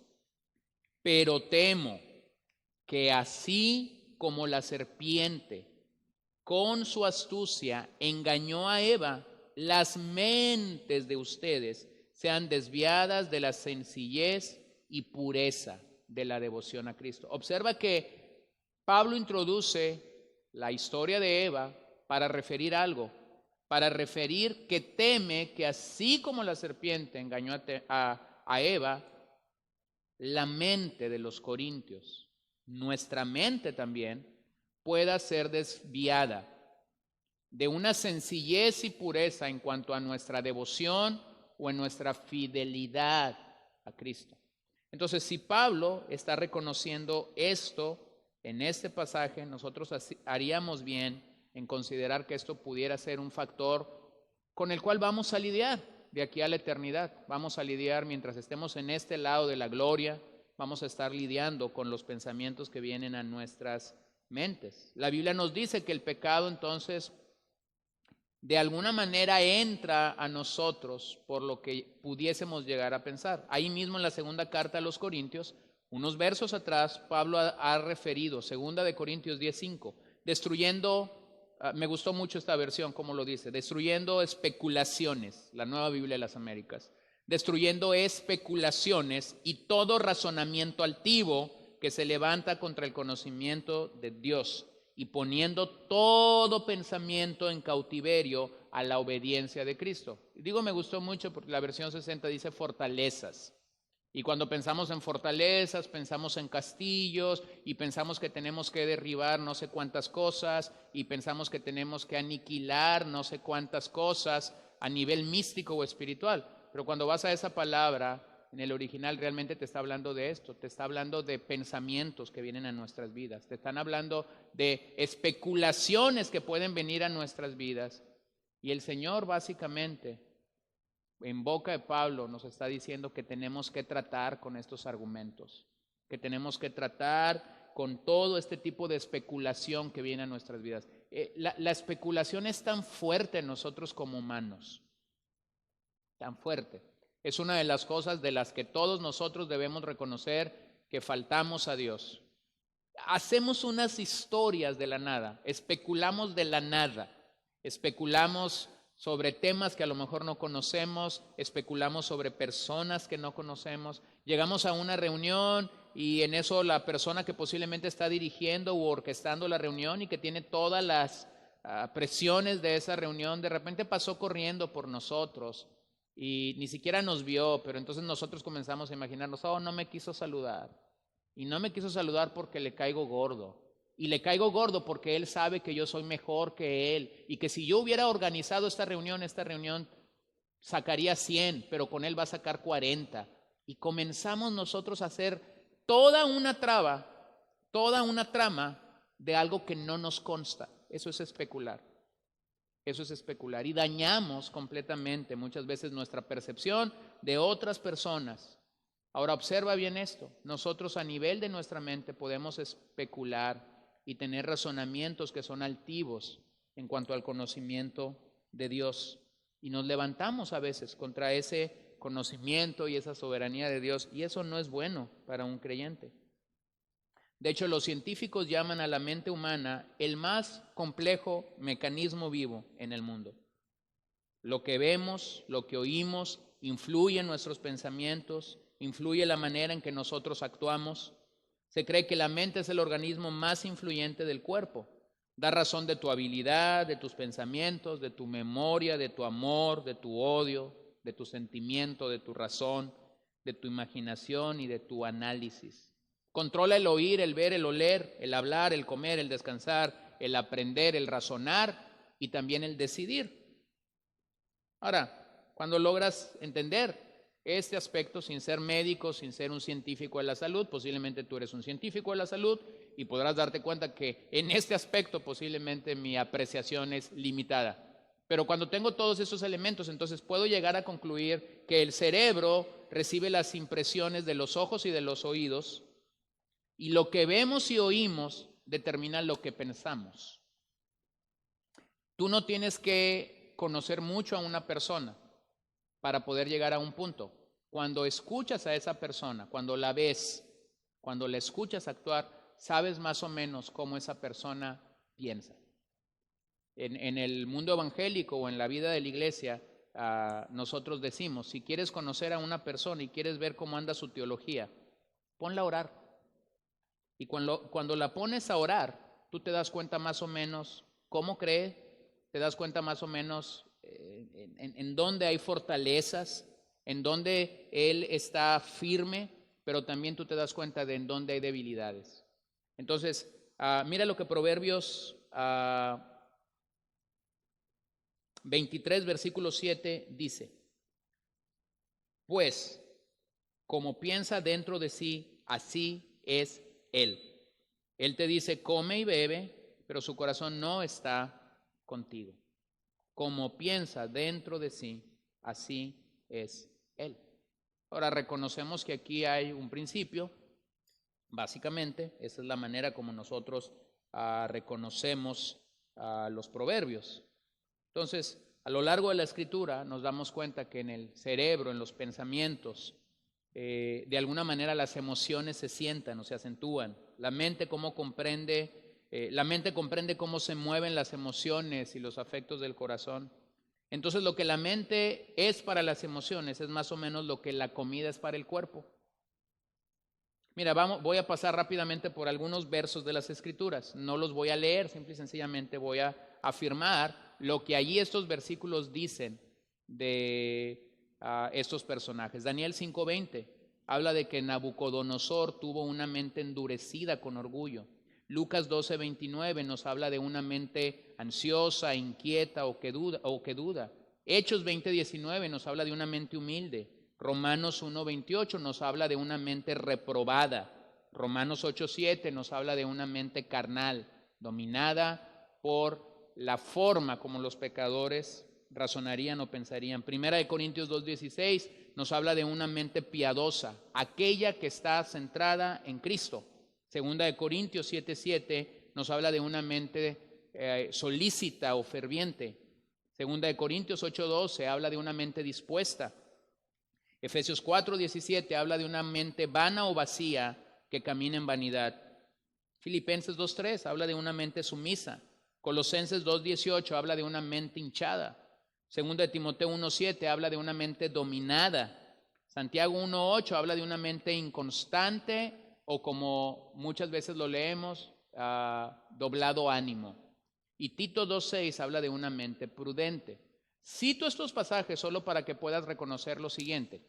[SPEAKER 1] Pero temo que así como la serpiente con su astucia engañó a Eva, las mentes de ustedes sean desviadas de la sencillez y pureza de la devoción a Cristo. Observa que Pablo introduce la historia de Eva para referir algo, para referir que teme que así como la serpiente engañó a Eva, la mente de los corintios, nuestra mente también, pueda ser desviada de una sencillez y pureza en cuanto a nuestra devoción o en nuestra fidelidad a Cristo. Entonces, si Pablo está reconociendo esto en este pasaje, nosotros haríamos bien en considerar que esto pudiera ser un factor con el cual vamos a lidiar de aquí a la eternidad. Vamos a lidiar mientras estemos en este lado de la gloria, vamos a estar lidiando con los pensamientos que vienen a nuestras mentes. La Biblia nos dice que el pecado entonces de alguna manera entra a nosotros por lo que pudiésemos llegar a pensar. Ahí mismo en la segunda carta a los Corintios, unos versos atrás, Pablo ha referido, segunda de Corintios 10:5, destruyendo, me gustó mucho esta versión, como lo dice, destruyendo especulaciones, la Nueva Biblia de las Américas, destruyendo especulaciones y todo razonamiento altivo que se levanta contra el conocimiento de Dios, y poniendo todo pensamiento en cautiverio a la obediencia de Cristo. Digo, me gustó mucho porque la versión 60 dice fortalezas. Y cuando pensamos en fortalezas, pensamos en castillos y pensamos que tenemos que derribar no sé cuántas cosas y pensamos que tenemos que aniquilar no sé cuántas cosas a nivel místico o espiritual. Pero cuando vas a esa palabra, en el original realmente te está hablando de esto, te está hablando de pensamientos que vienen a nuestras vidas, te están hablando de especulaciones que pueden venir a nuestras vidas. Y el Señor básicamente, en boca de Pablo, nos está diciendo que tenemos que tratar con estos argumentos, que tenemos que tratar con todo este tipo de especulación que viene a nuestras vidas. La especulación es tan fuerte en nosotros como humanos, tan fuerte. Es una de las cosas de las que todos nosotros debemos reconocer que faltamos a Dios. Hacemos unas historias de la nada, especulamos de la nada, especulamos sobre temas que a lo mejor no conocemos, especulamos sobre personas que no conocemos. Llegamos a una reunión y en eso la persona que posiblemente está dirigiendo u orquestando la reunión y que tiene todas las presiones de esa reunión, de repente pasó corriendo por nosotros y ni siquiera nos vio, pero entonces nosotros comenzamos a imaginarnos, oh, no me quiso saludar. Y no me quiso saludar porque le caigo gordo. Y le caigo gordo porque él sabe que yo soy mejor que él. Y que si yo hubiera organizado esta reunión sacaría 100, pero con él va a sacar 40. Y comenzamos nosotros a hacer toda una trama de algo que no nos consta. Eso es especular. Eso es especular. Y dañamos completamente muchas veces nuestra percepción de otras personas. Ahora observa bien esto, nosotros a nivel de nuestra mente podemos especular y tener razonamientos que son altivos en cuanto al conocimiento de Dios y nos levantamos a veces contra ese conocimiento y esa soberanía de Dios y eso no es bueno para un creyente. De hecho, los científicos llaman a la mente humana el más complejo mecanismo vivo en el mundo. Lo que vemos, lo que oímos, influye en nuestros pensamientos, influye la manera en que nosotros actuamos. Se cree que la mente es el organismo más influyente del cuerpo. Da razón de tu habilidad, de tus pensamientos, de tu memoria, de tu amor, de tu odio, de tu sentimiento, de tu razón, de tu imaginación y de tu análisis. Controla el oír, el ver, el oler, el hablar, el comer, el descansar, el aprender, el razonar y también el decidir. Ahora, cuando logras entender este aspecto sin ser médico, sin ser un científico de la salud, posiblemente tú eres un científico de la salud y podrás darte cuenta que en este aspecto posiblemente mi apreciación es limitada. Pero cuando tengo todos esos elementos, entonces puedo llegar a concluir que el cerebro recibe las impresiones de los ojos y de los oídos y lo que vemos y oímos determina lo que pensamos. Tú no tienes que conocer mucho a una persona para poder llegar a un punto. Cuando escuchas a esa persona, cuando la ves, cuando la escuchas actuar, sabes más o menos cómo esa persona piensa. En el mundo evangélico o en la vida de la iglesia, nosotros decimos, si quieres conocer a una persona y quieres ver cómo anda su teología, ponla a orar. Y cuando la pones a orar, tú te das cuenta más o menos cómo cree, te das cuenta más o menos en dónde hay fortalezas, en dónde él está firme, pero también tú te das cuenta de en dónde hay debilidades. Entonces, mira lo que Proverbios 23, versículo 7 dice. Pues, como piensa dentro de sí, así es él. Él te dice, come y bebe, pero su corazón no está contigo. Como piensa dentro de sí, así es él. Ahora reconocemos que aquí hay un principio Básicamente, esa es la manera como nosotros reconocemos los proverbios. Entonces, a lo largo de la escritura nos damos cuenta que en el cerebro, en los pensamientos, de alguna manera las emociones se sientan o se acentúan. La mente comprende cómo se mueven las emociones y los afectos del corazón. Entonces, lo que la mente es para las emociones es más o menos lo que la comida es para el cuerpo. Mira, voy a pasar rápidamente por algunos versos de las Escrituras. No los voy a leer, simple y sencillamente voy a afirmar lo que allí estos versículos dicen de estos personajes. Daniel 5:20 habla de que Nabucodonosor tuvo una mente endurecida con orgullo. Lucas 12:29 nos habla de una mente ansiosa, inquieta o que duda. Hechos 20:19 nos habla de una mente humilde. Romanos 1:28 nos habla de una mente reprobada. Romanos 8:7 nos habla de una mente carnal, dominada por la forma como los pecadores razonarían o pensarían. Primera de Corintios 2:16 nos habla de una mente piadosa, aquella que está centrada en Cristo. Segunda de Corintios 7:7 nos habla de una mente solícita o ferviente. Segunda de Corintios 8:12 habla de una mente dispuesta. Efesios 4:17 habla de una mente vana o vacía que camina en vanidad. Filipenses 2:3 habla de una mente sumisa. Colosenses 2:18 habla de una mente hinchada. Segunda de Timoteo 1:7 habla de una mente dominada. Santiago 1:8 habla de una mente inconstante o, como muchas veces lo leemos, doblado ánimo. Y Tito 2:6 habla de una mente prudente. Cito estos pasajes solo para que puedas reconocer lo siguiente.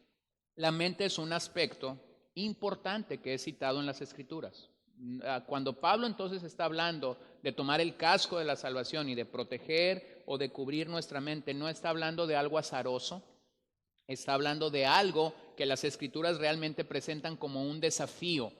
[SPEAKER 1] La mente es un aspecto importante que es citado en las Escrituras. Cuando Pablo entonces está hablando de tomar el casco de la salvación y de proteger o de cubrir nuestra mente, no está hablando de algo azaroso, está hablando de algo que las Escrituras realmente presentan como un desafío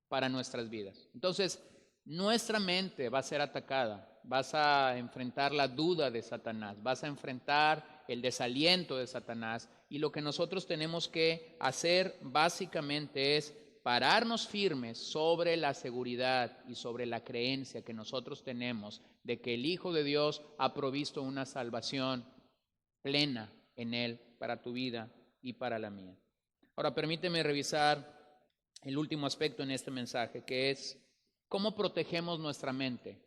[SPEAKER 1] para nuestras vidas. Entonces, nuestra mente va a ser atacada, vas a enfrentar la duda de Satanás, vas a enfrentar el desaliento de Satanás, y lo que nosotros tenemos que hacer básicamente es pararnos firmes sobre la seguridad y sobre la creencia que nosotros tenemos de que el Hijo de Dios ha provisto una salvación plena en Él para tu vida y para la mía. Ahora permíteme revisar el último aspecto en este mensaje, que es cómo protegemos nuestra mente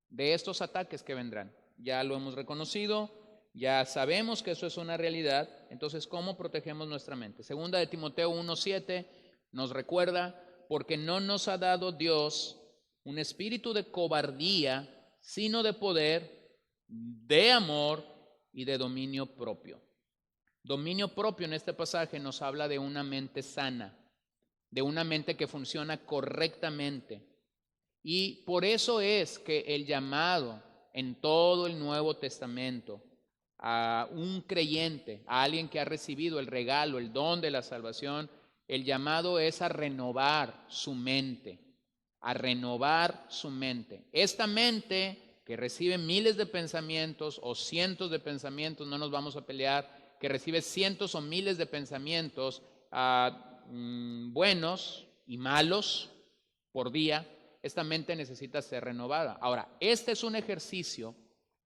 [SPEAKER 1] de estos ataques que vendrán. Ya lo hemos reconocido, ya sabemos que eso es una realidad. Entonces, ¿cómo protegemos nuestra mente? Segunda de Timoteo 1:7 nos recuerda: porque no nos ha dado Dios un espíritu de cobardía, sino de poder, de amor y de dominio propio. Dominio propio en este pasaje nos habla de una mente sana, de una mente que funciona correctamente. Y por eso es que el llamado en todo el Nuevo Testamento a un creyente, a alguien que ha recibido el regalo, el don de la salvación, el llamado es a renovar su mente, a renovar su mente. Esta mente que recibe miles de pensamientos o cientos de pensamientos, no nos vamos a pelear, que recibe cientos o miles de pensamientos buenos y malos por día, esta mente necesita ser renovada. Ahora, este es un ejercicio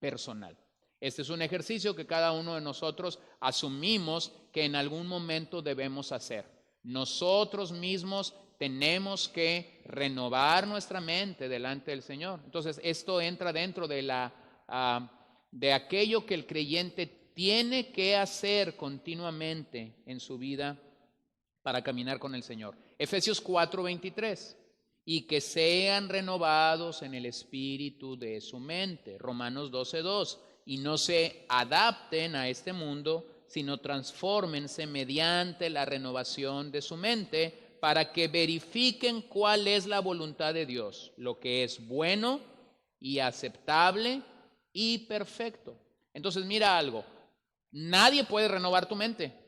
[SPEAKER 1] personal. Este es un ejercicio que cada uno de nosotros asumimos que en algún momento debemos hacer. Nosotros mismos tenemos que renovar nuestra mente delante del Señor. Entonces, esto entra dentro de aquello que el creyente tiene que hacer continuamente en su vida para caminar con el Señor. Efesios 4:23. Y que sean renovados en el espíritu de su mente. Romanos 12:2. Y no se adapten a este mundo, sino transfórmense mediante la renovación de su mente, para que verifiquen cuál es la voluntad de Dios, lo que es bueno y aceptable y perfecto. Entonces, mira algo, nadie puede renovar tu mente.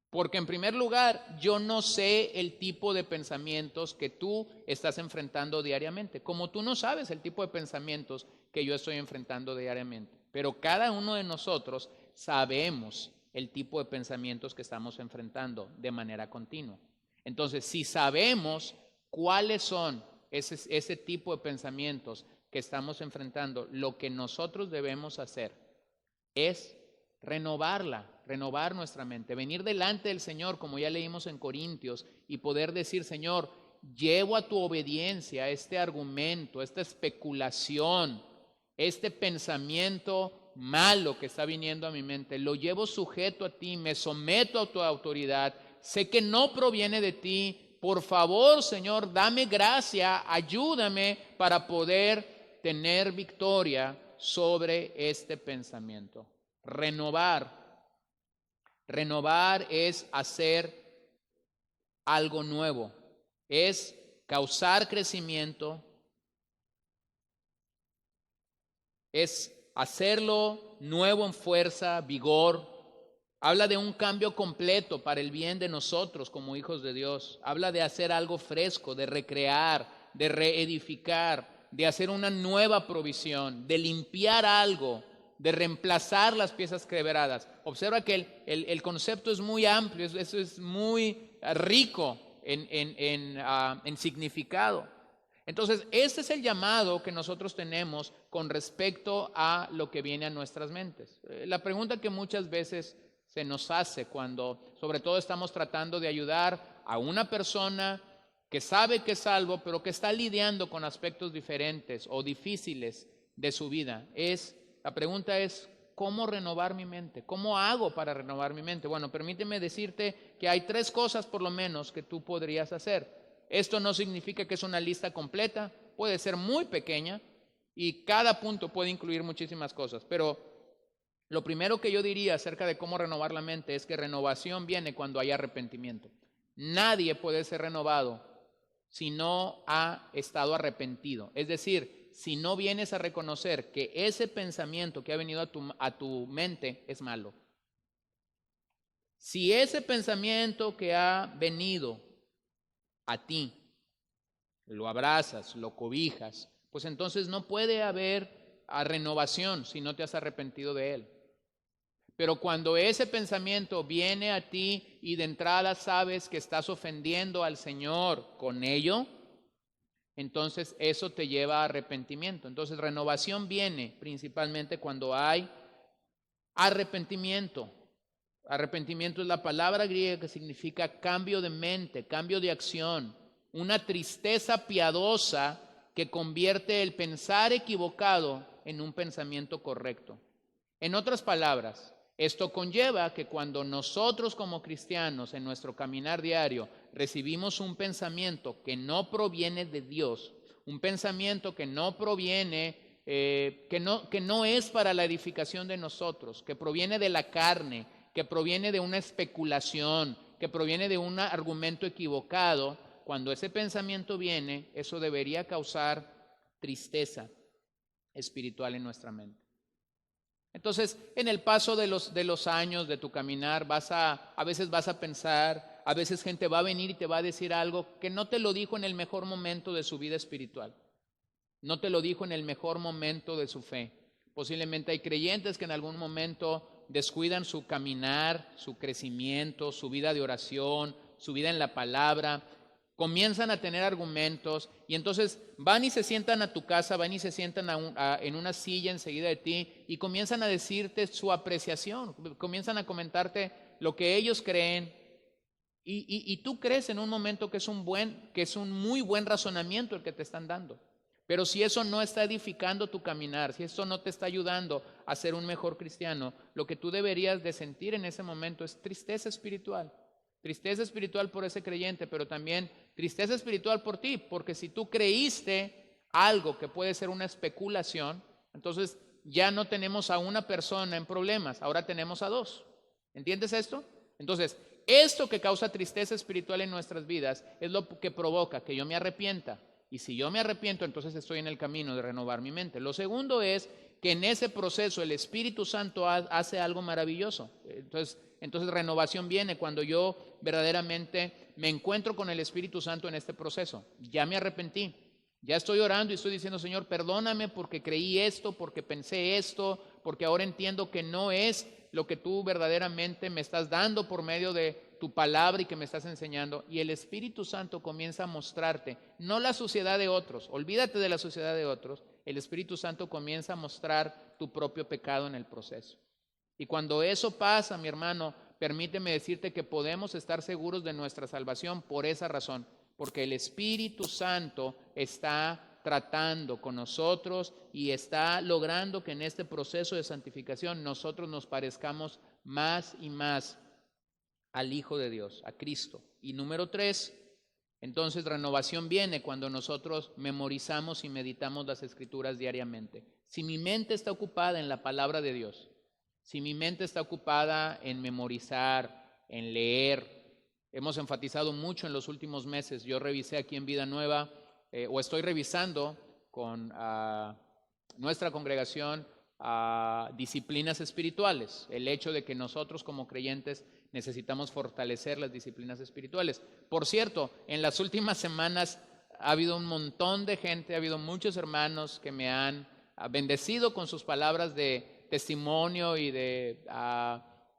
[SPEAKER 1] Porque en primer lugar, yo no sé el tipo de pensamientos que tú estás enfrentando diariamente, como tú no sabes el tipo de pensamientos que yo estoy enfrentando diariamente. Pero cada uno de nosotros sabemos el tipo de pensamientos que estamos enfrentando de manera continua. Entonces, si sabemos cuáles son ese tipo de pensamientos que estamos enfrentando, lo que nosotros debemos hacer es renovar nuestra mente, venir delante del Señor, como ya leímos en Corintios, y poder decir: Señor, llevo a tu obediencia este argumento, esta especulación, este pensamiento malo que está viniendo a mi mente, lo llevo sujeto a ti, me someto a tu autoridad, sé que no proviene de ti. Por favor, Señor, dame gracia, ayúdame para poder tener victoria sobre este pensamiento. Renovar es hacer algo nuevo, es causar crecimiento, es hacerlo nuevo en fuerza, vigor. Habla de un cambio completo para el bien de nosotros como hijos de Dios. Habla de hacer algo fresco, de recrear, de reedificar, de hacer una nueva provisión, de limpiar algo, de reemplazar las piezas quebradas. Observa que el concepto es muy amplio, eso es muy rico en significado. Entonces, este es el llamado que nosotros tenemos con respecto a lo que viene a nuestras mentes. La pregunta que muchas veces se nos hace cuando, sobre todo, estamos tratando de ayudar a una persona que sabe que es salvo, pero que está lidiando con aspectos diferentes o difíciles de su vida, la pregunta es: ¿cómo renovar mi mente? ¿Cómo hago para renovar mi mente? Bueno, permíteme decirte que hay 3 cosas por lo menos que tú podrías hacer. Esto no significa que es una lista completa, puede ser muy pequeña y cada punto puede incluir muchísimas cosas, pero lo primero que yo diría acerca de cómo renovar la mente es que renovación viene cuando hay arrepentimiento. Nadie puede ser renovado si no ha estado arrepentido. Es decir, si no vienes a reconocer que ese pensamiento que ha venido a tu mente es malo. Si ese pensamiento que ha venido a ti lo abrazas, lo cobijas, pues entonces no puede haber renovación si no te has arrepentido de él. Pero cuando ese pensamiento viene a ti y de entrada sabes que estás ofendiendo al Señor con ello, entonces eso te lleva a arrepentimiento. Entonces renovación viene principalmente cuando hay arrepentimiento. Arrepentimiento es la palabra griega que significa cambio de mente, cambio de acción, una tristeza piadosa que convierte el pensar equivocado en un pensamiento correcto. En otras palabras, esto conlleva que cuando nosotros como cristianos en nuestro caminar diario recibimos un pensamiento que no proviene de Dios, un pensamiento que no proviene, que no es para la edificación de nosotros, que proviene de la carne, que proviene de una especulación, que proviene de un argumento equivocado, cuando ese pensamiento viene, eso debería causar tristeza espiritual en nuestra mente. Entonces, en el paso de los años de tu caminar, a veces vas a pensar, a veces gente va a venir y te va a decir algo que no te lo dijo en el mejor momento de su vida espiritual, no te lo dijo en el mejor momento de su fe. Posiblemente hay creyentes que en algún momento descuidan su caminar, su crecimiento, su vida de oración, su vida en la palabra, comienzan a tener argumentos y entonces van y se sientan a tu casa, van y se sientan en una silla enseguida de ti y comienzan a decirte su apreciación, comienzan a comentarte lo que ellos creen y tú crees en un momento que es un muy buen razonamiento el que te están dando. Pero si eso no está edificando tu caminar, si eso no te está ayudando a ser un mejor cristiano, lo que tú deberías de sentir en ese momento es tristeza espiritual. Tristeza espiritual por ese creyente, pero también tristeza espiritual por ti, porque si tú creíste algo que puede ser una especulación, entonces ya no tenemos a una persona en problemas, ahora tenemos a 2. ¿Entiendes esto? Entonces, esto que causa tristeza espiritual en nuestras vidas es lo que provoca que yo me arrepienta. Y si yo me arrepiento, entonces estoy en el camino de renovar mi mente. Lo segundo es que en ese proceso el Espíritu Santo hace algo maravilloso. Entonces renovación viene cuando yo verdaderamente me encuentro con el Espíritu Santo en este proceso. Ya me arrepentí, ya estoy orando y estoy diciendo: Señor, perdóname porque creí esto, porque pensé esto, porque ahora entiendo que no es lo que tú verdaderamente me estás dando por medio de tu palabra y que me estás enseñando, y el Espíritu Santo comienza a mostrarte, no la suciedad de otros, olvídate de la suciedad de otros, el Espíritu Santo comienza a mostrar tu propio pecado en el proceso. Y cuando eso pasa, mi hermano, permíteme decirte que podemos estar seguros de nuestra salvación por esa razón, porque el Espíritu Santo está tratando con nosotros y está logrando que en este proceso de santificación nosotros nos parezcamos más y más al Hijo de Dios, a Cristo. Y número 3, entonces renovación viene cuando nosotros memorizamos y meditamos las Escrituras diariamente. Si mi mente está ocupada en la palabra de Dios, si mi mente está ocupada en memorizar, en leer, hemos enfatizado mucho en los últimos meses. Yo revisé aquí en Vida Nueva, o estoy revisando con nuestra congregación disciplinas espirituales. El hecho de que nosotros como creyentes necesitamos fortalecer las disciplinas espirituales. Por cierto, en las últimas semanas ha habido un montón de gente, ha habido muchos hermanos que me han bendecido con sus palabras de testimonio y de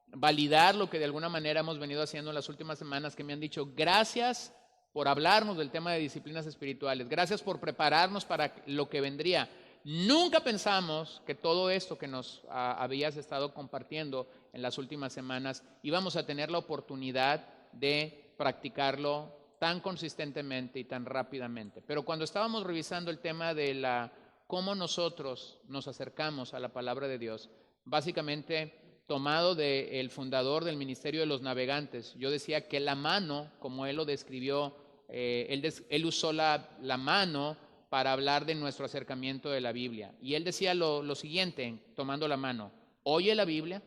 [SPEAKER 1] validar lo que de alguna manera hemos venido haciendo en las últimas semanas, que me han dicho gracias por hablarnos del tema de disciplinas espirituales, gracias por prepararnos para lo que vendría. Nunca pensamos que todo esto que nos habías estado compartiendo en las últimas semanas íbamos a tener la oportunidad de practicarlo tan consistentemente y tan rápidamente. Pero cuando estábamos revisando el tema de cómo nosotros nos acercamos a la palabra de Dios, básicamente tomado del fundador del Ministerio de los Navegantes, yo decía que la mano, como él lo describió, él usó la mano para hablar de nuestro acercamiento de la Biblia. Y él decía lo siguiente, tomando la mano: oye la Biblia,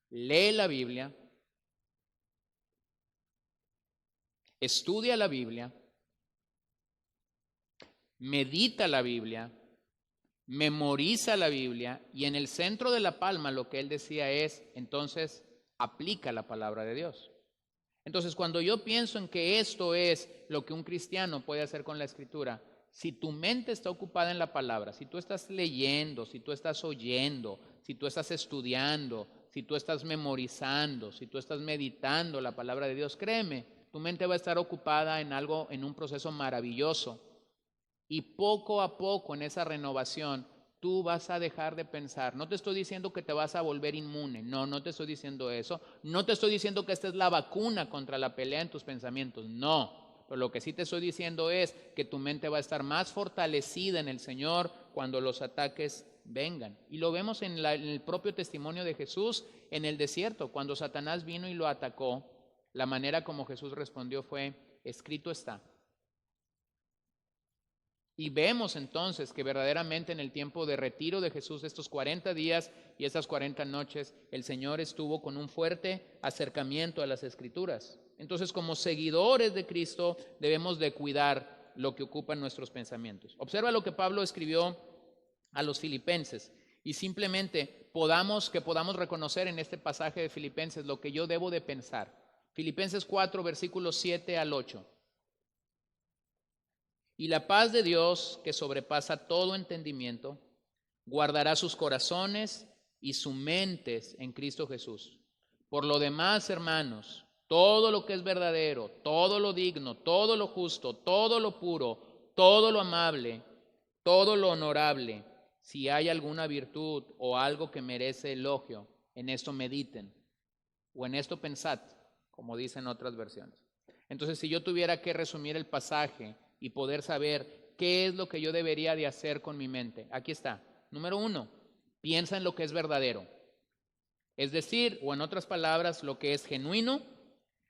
[SPEAKER 1] lee la Biblia, estudia la Biblia, medita la Biblia, memoriza la Biblia, y en el centro de la palma lo que él decía es, entonces, aplica la palabra de Dios. Entonces, cuando yo pienso en que esto es lo que un cristiano puede hacer con la Escritura, si tu mente está ocupada en la palabra, si tú estás leyendo, si tú estás oyendo, si tú estás estudiando, si tú estás memorizando, si tú estás meditando la palabra de Dios, créeme, tu mente va a estar ocupada en algo, en un proceso maravilloso. Y poco a poco en esa renovación tú vas a dejar de pensar. No te estoy diciendo que te vas a volver inmune, no te estoy diciendo eso. No te estoy diciendo que esta es la vacuna contra la pelea en tus pensamientos, no. Pero lo que sí te estoy diciendo es que tu mente va a estar más fortalecida en el Señor cuando los ataques vengan. Y lo vemos en el propio testimonio de Jesús en el desierto. Cuando Satanás vino y lo atacó, la manera como Jesús respondió fue: escrito está. Y vemos entonces que verdaderamente en el tiempo de retiro de Jesús, estos 40 días y estas 40 noches, el Señor estuvo con un fuerte acercamiento a las Escrituras. Entonces, como seguidores de Cristo, debemos de cuidar lo que ocupan nuestros pensamientos. Observa lo que Pablo escribió a los filipenses, y simplemente podamos reconocer en este pasaje de Filipenses lo que yo debo de pensar. Filipenses 4, versículos 7 al 8. Y la paz de Dios, que sobrepasa todo entendimiento, guardará sus corazones y sus mentes en Cristo Jesús. Por lo demás, hermanos, todo lo que es verdadero, todo lo digno, todo lo justo, todo lo puro, todo lo amable, todo lo honorable, si hay alguna virtud o algo que merece elogio, en esto mediten, o en esto pensad, como dicen otras versiones. Entonces, si yo tuviera que resumir el pasaje y poder saber qué es lo que yo debería de hacer con mi mente, aquí está. Número 1, piensa en lo que es verdadero. Es decir, o en otras palabras, lo que es genuino,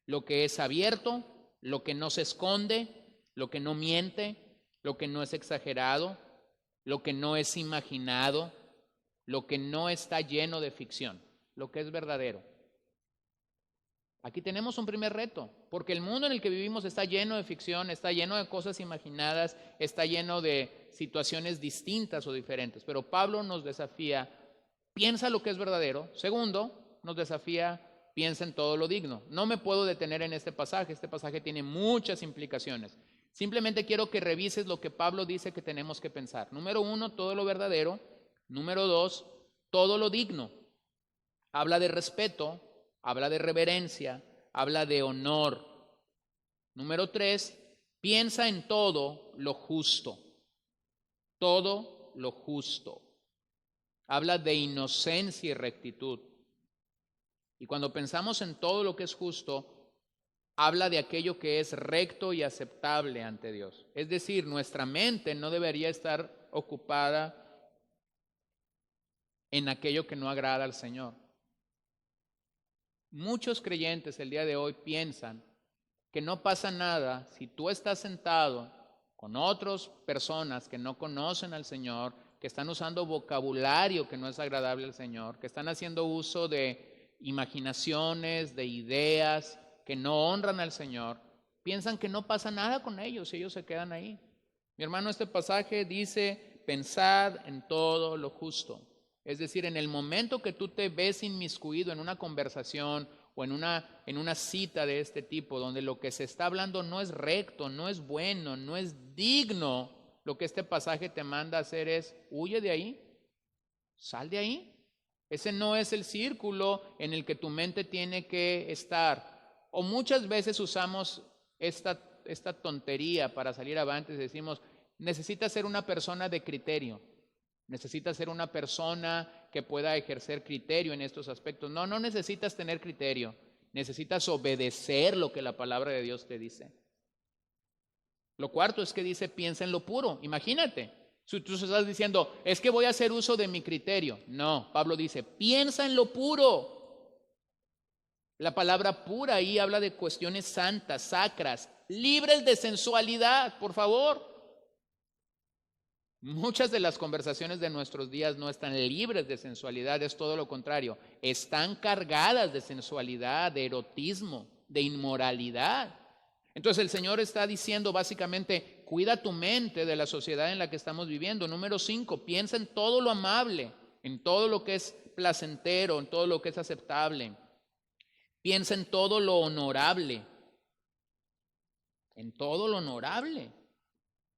[SPEAKER 1] lo que es abierto, lo que no se esconde, lo que no miente, lo que no es exagerado, lo que no es imaginado, lo que no está lleno de ficción, lo que es verdadero. Aquí tenemos un primer reto, porque el mundo en el que vivimos está lleno de ficción, está lleno de cosas imaginadas, está lleno de situaciones distintas o diferentes. Pero Pablo nos desafía: piensa lo que es verdadero. Segundo, nos desafía: piensa en todo lo digno. No me puedo detener en este pasaje tiene muchas implicaciones. Simplemente quiero que revises lo que Pablo dice que tenemos que pensar. Número 1, todo lo verdadero. Número 2, todo lo digno. Habla de respeto, habla de reverencia, habla de honor. Número 3, piensa en todo lo justo. Todo lo justo. Habla de inocencia y rectitud. Y cuando pensamos en todo lo que es justo, habla de aquello que es recto y aceptable ante Dios. Es decir, nuestra mente no debería estar ocupada en aquello que no agrada al Señor. Muchos creyentes el día de hoy piensan que no pasa nada si tú estás sentado con otras personas que no conocen al Señor, que están usando vocabulario que no es agradable al Señor, que están haciendo uso de imaginaciones, de ideas que no honran al Señor. Piensan que no pasa nada con ellos y ellos se quedan ahí. Mi hermano, este pasaje dice, pensad en todo lo justo. Es decir, en el momento que tú te ves inmiscuido en una conversación o en una cita de este tipo, donde lo que se está hablando no es recto, no es bueno, no es digno, lo que este pasaje te manda a hacer es, huye de ahí, sal de ahí. Ese no es el círculo en el que tu mente tiene que estar. O muchas veces usamos esta tontería para salir avante y decimos, necesitas ser una persona de criterio. Necesitas ser una persona que pueda ejercer criterio en estos aspectos. No, no necesitas tener criterio. Necesitas obedecer lo que la palabra de Dios te dice. Lo cuarto es que dice, piensa en lo puro. Imagínate, si tú estás diciendo, es que voy a hacer uso de mi criterio. No, Pablo dice, piensa en lo puro. La palabra pura ahí habla de cuestiones santas, sacras, libres de sensualidad, por favor. Muchas de las conversaciones de nuestros días no están libres de sensualidad, es todo lo contrario. Están cargadas de sensualidad, de erotismo, de inmoralidad. Entonces el Señor está diciendo básicamente, cuida tu mente de la sociedad en la que estamos viviendo. Número 5, piensa en todo lo amable, en todo lo que es placentero, en todo lo que es aceptable. Piensa en todo lo honorable, en todo lo honorable.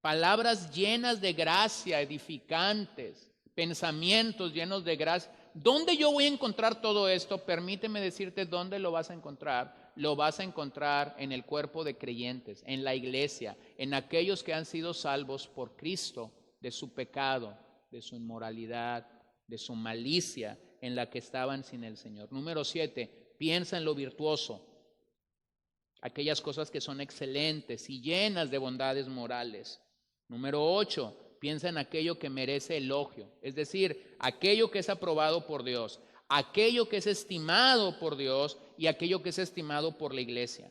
[SPEAKER 1] Palabras llenas de gracia, edificantes, pensamientos llenos de gracia. ¿Dónde yo voy a encontrar todo esto? Permíteme decirte dónde lo vas a encontrar. Lo vas a encontrar en el cuerpo de creyentes, en la iglesia, en aquellos que han sido salvos por Cristo de su pecado, de su inmoralidad, de su malicia en la que estaban sin el Señor. Número 7, piensa en lo virtuoso, aquellas cosas que son excelentes y llenas de bondades morales. Número 8, piensa en aquello que merece elogio, es decir, aquello que es aprobado por Dios, aquello que es estimado por Dios y aquello que es estimado por la iglesia.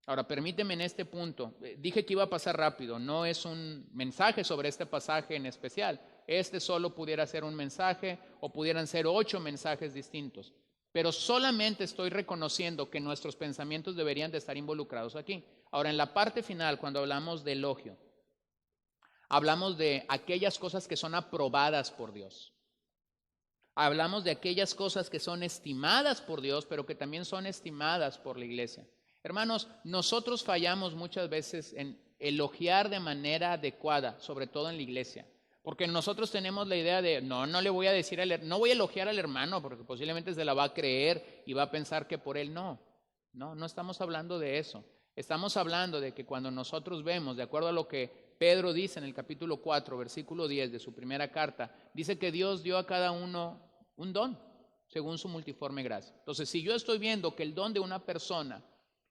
[SPEAKER 1] Ahora, permíteme en este punto, dije que iba a pasar rápido, no es un mensaje sobre este pasaje en especial, este solo pudiera ser un mensaje o pudieran ser 8 mensajes distintos, pero solamente estoy reconociendo que nuestros pensamientos deberían de estar involucrados aquí. Ahora, en la parte final, cuando hablamos de elogio, hablamos de aquellas cosas que son aprobadas por Dios. Hablamos de aquellas cosas que son estimadas por Dios, pero que también son estimadas por la iglesia. Hermanos, nosotros fallamos muchas veces en elogiar de manera adecuada, sobre todo en la iglesia. Porque nosotros tenemos la idea de, no le voy a decir, no voy a elogiar al hermano, porque posiblemente se la va a creer y va a pensar que por él no. No estamos hablando de eso. Estamos hablando de que cuando nosotros vemos, de acuerdo a lo que Pedro dice en el capítulo 4, versículo 10 de su primera carta, dice que Dios dio a cada uno un don, según su multiforme gracia. Entonces, si yo estoy viendo que el don de una persona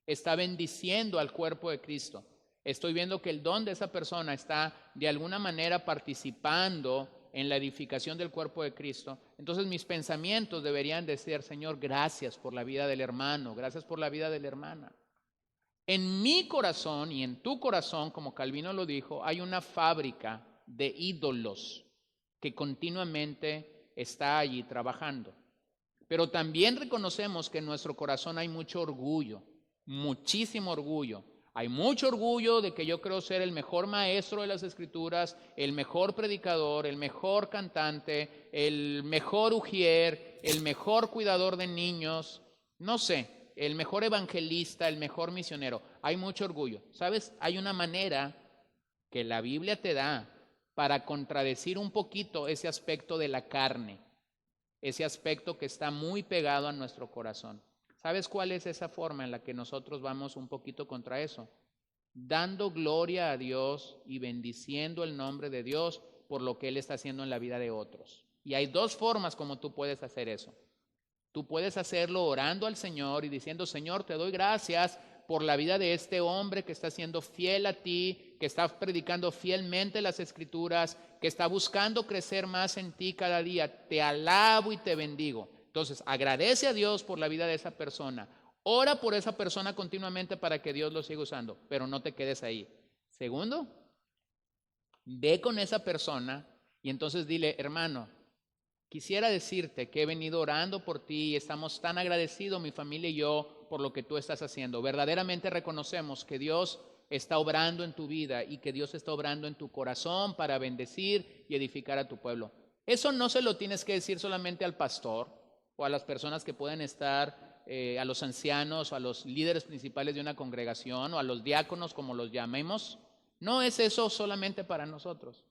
[SPEAKER 1] está bendiciendo al cuerpo de Cristo, estoy viendo que el don de esa persona está de alguna manera participando en la edificación del cuerpo de Cristo, entonces mis pensamientos deberían de ser, Señor, gracias por la vida del hermano, gracias por la vida de la hermana. En mi corazón y en tu corazón, como Calvino lo dijo, hay una fábrica de ídolos que continuamente está allí trabajando. Pero también reconocemos que en nuestro corazón hay mucho orgullo, muchísimo orgullo. Hay mucho orgullo de que yo creo ser el mejor maestro de las Escrituras, el mejor predicador, el mejor cantante, el mejor ujier, el mejor cuidador de niños, no sé, el mejor evangelista, el mejor misionero. Hay mucho orgullo. ¿Sabes? Hay una manera que la Biblia te da para contradecir un poquito ese aspecto de la carne. ese aspecto que está muy pegado a nuestro corazón. ¿Sabes cuál es esa forma en la que nosotros vamos un poquito contra eso? Dando gloria a Dios y bendiciendo el nombre de Dios por lo que Él está haciendo en la vida de otros. Y hay dos formas como tú puedes hacer eso. Tú puedes hacerlo orando al Señor y diciendo: Señor, te doy gracias por la vida de este hombre que está siendo fiel a ti, que está predicando fielmente las Escrituras, que está buscando crecer más en ti cada día. Te alabo y te bendigo. Entonces, agradece a Dios por la vida de esa persona. Ora por esa persona continuamente para que Dios lo siga usando, pero no te quedes ahí. Segundo, ve con esa persona y entonces dile: hermano, quisiera decirte que he venido orando por ti y estamos tan agradecidos, mi familia y yo, por lo que tú estás haciendo. Verdaderamente reconocemos que Dios está obrando en tu vida y que Dios está obrando en tu corazón para bendecir y edificar a tu pueblo. Eso no se lo tienes que decir solamente al pastor o a las personas que pueden estar, a los ancianos o a los líderes principales de una congregación o a los diáconos, como los llamemos. No es eso solamente para nosotros.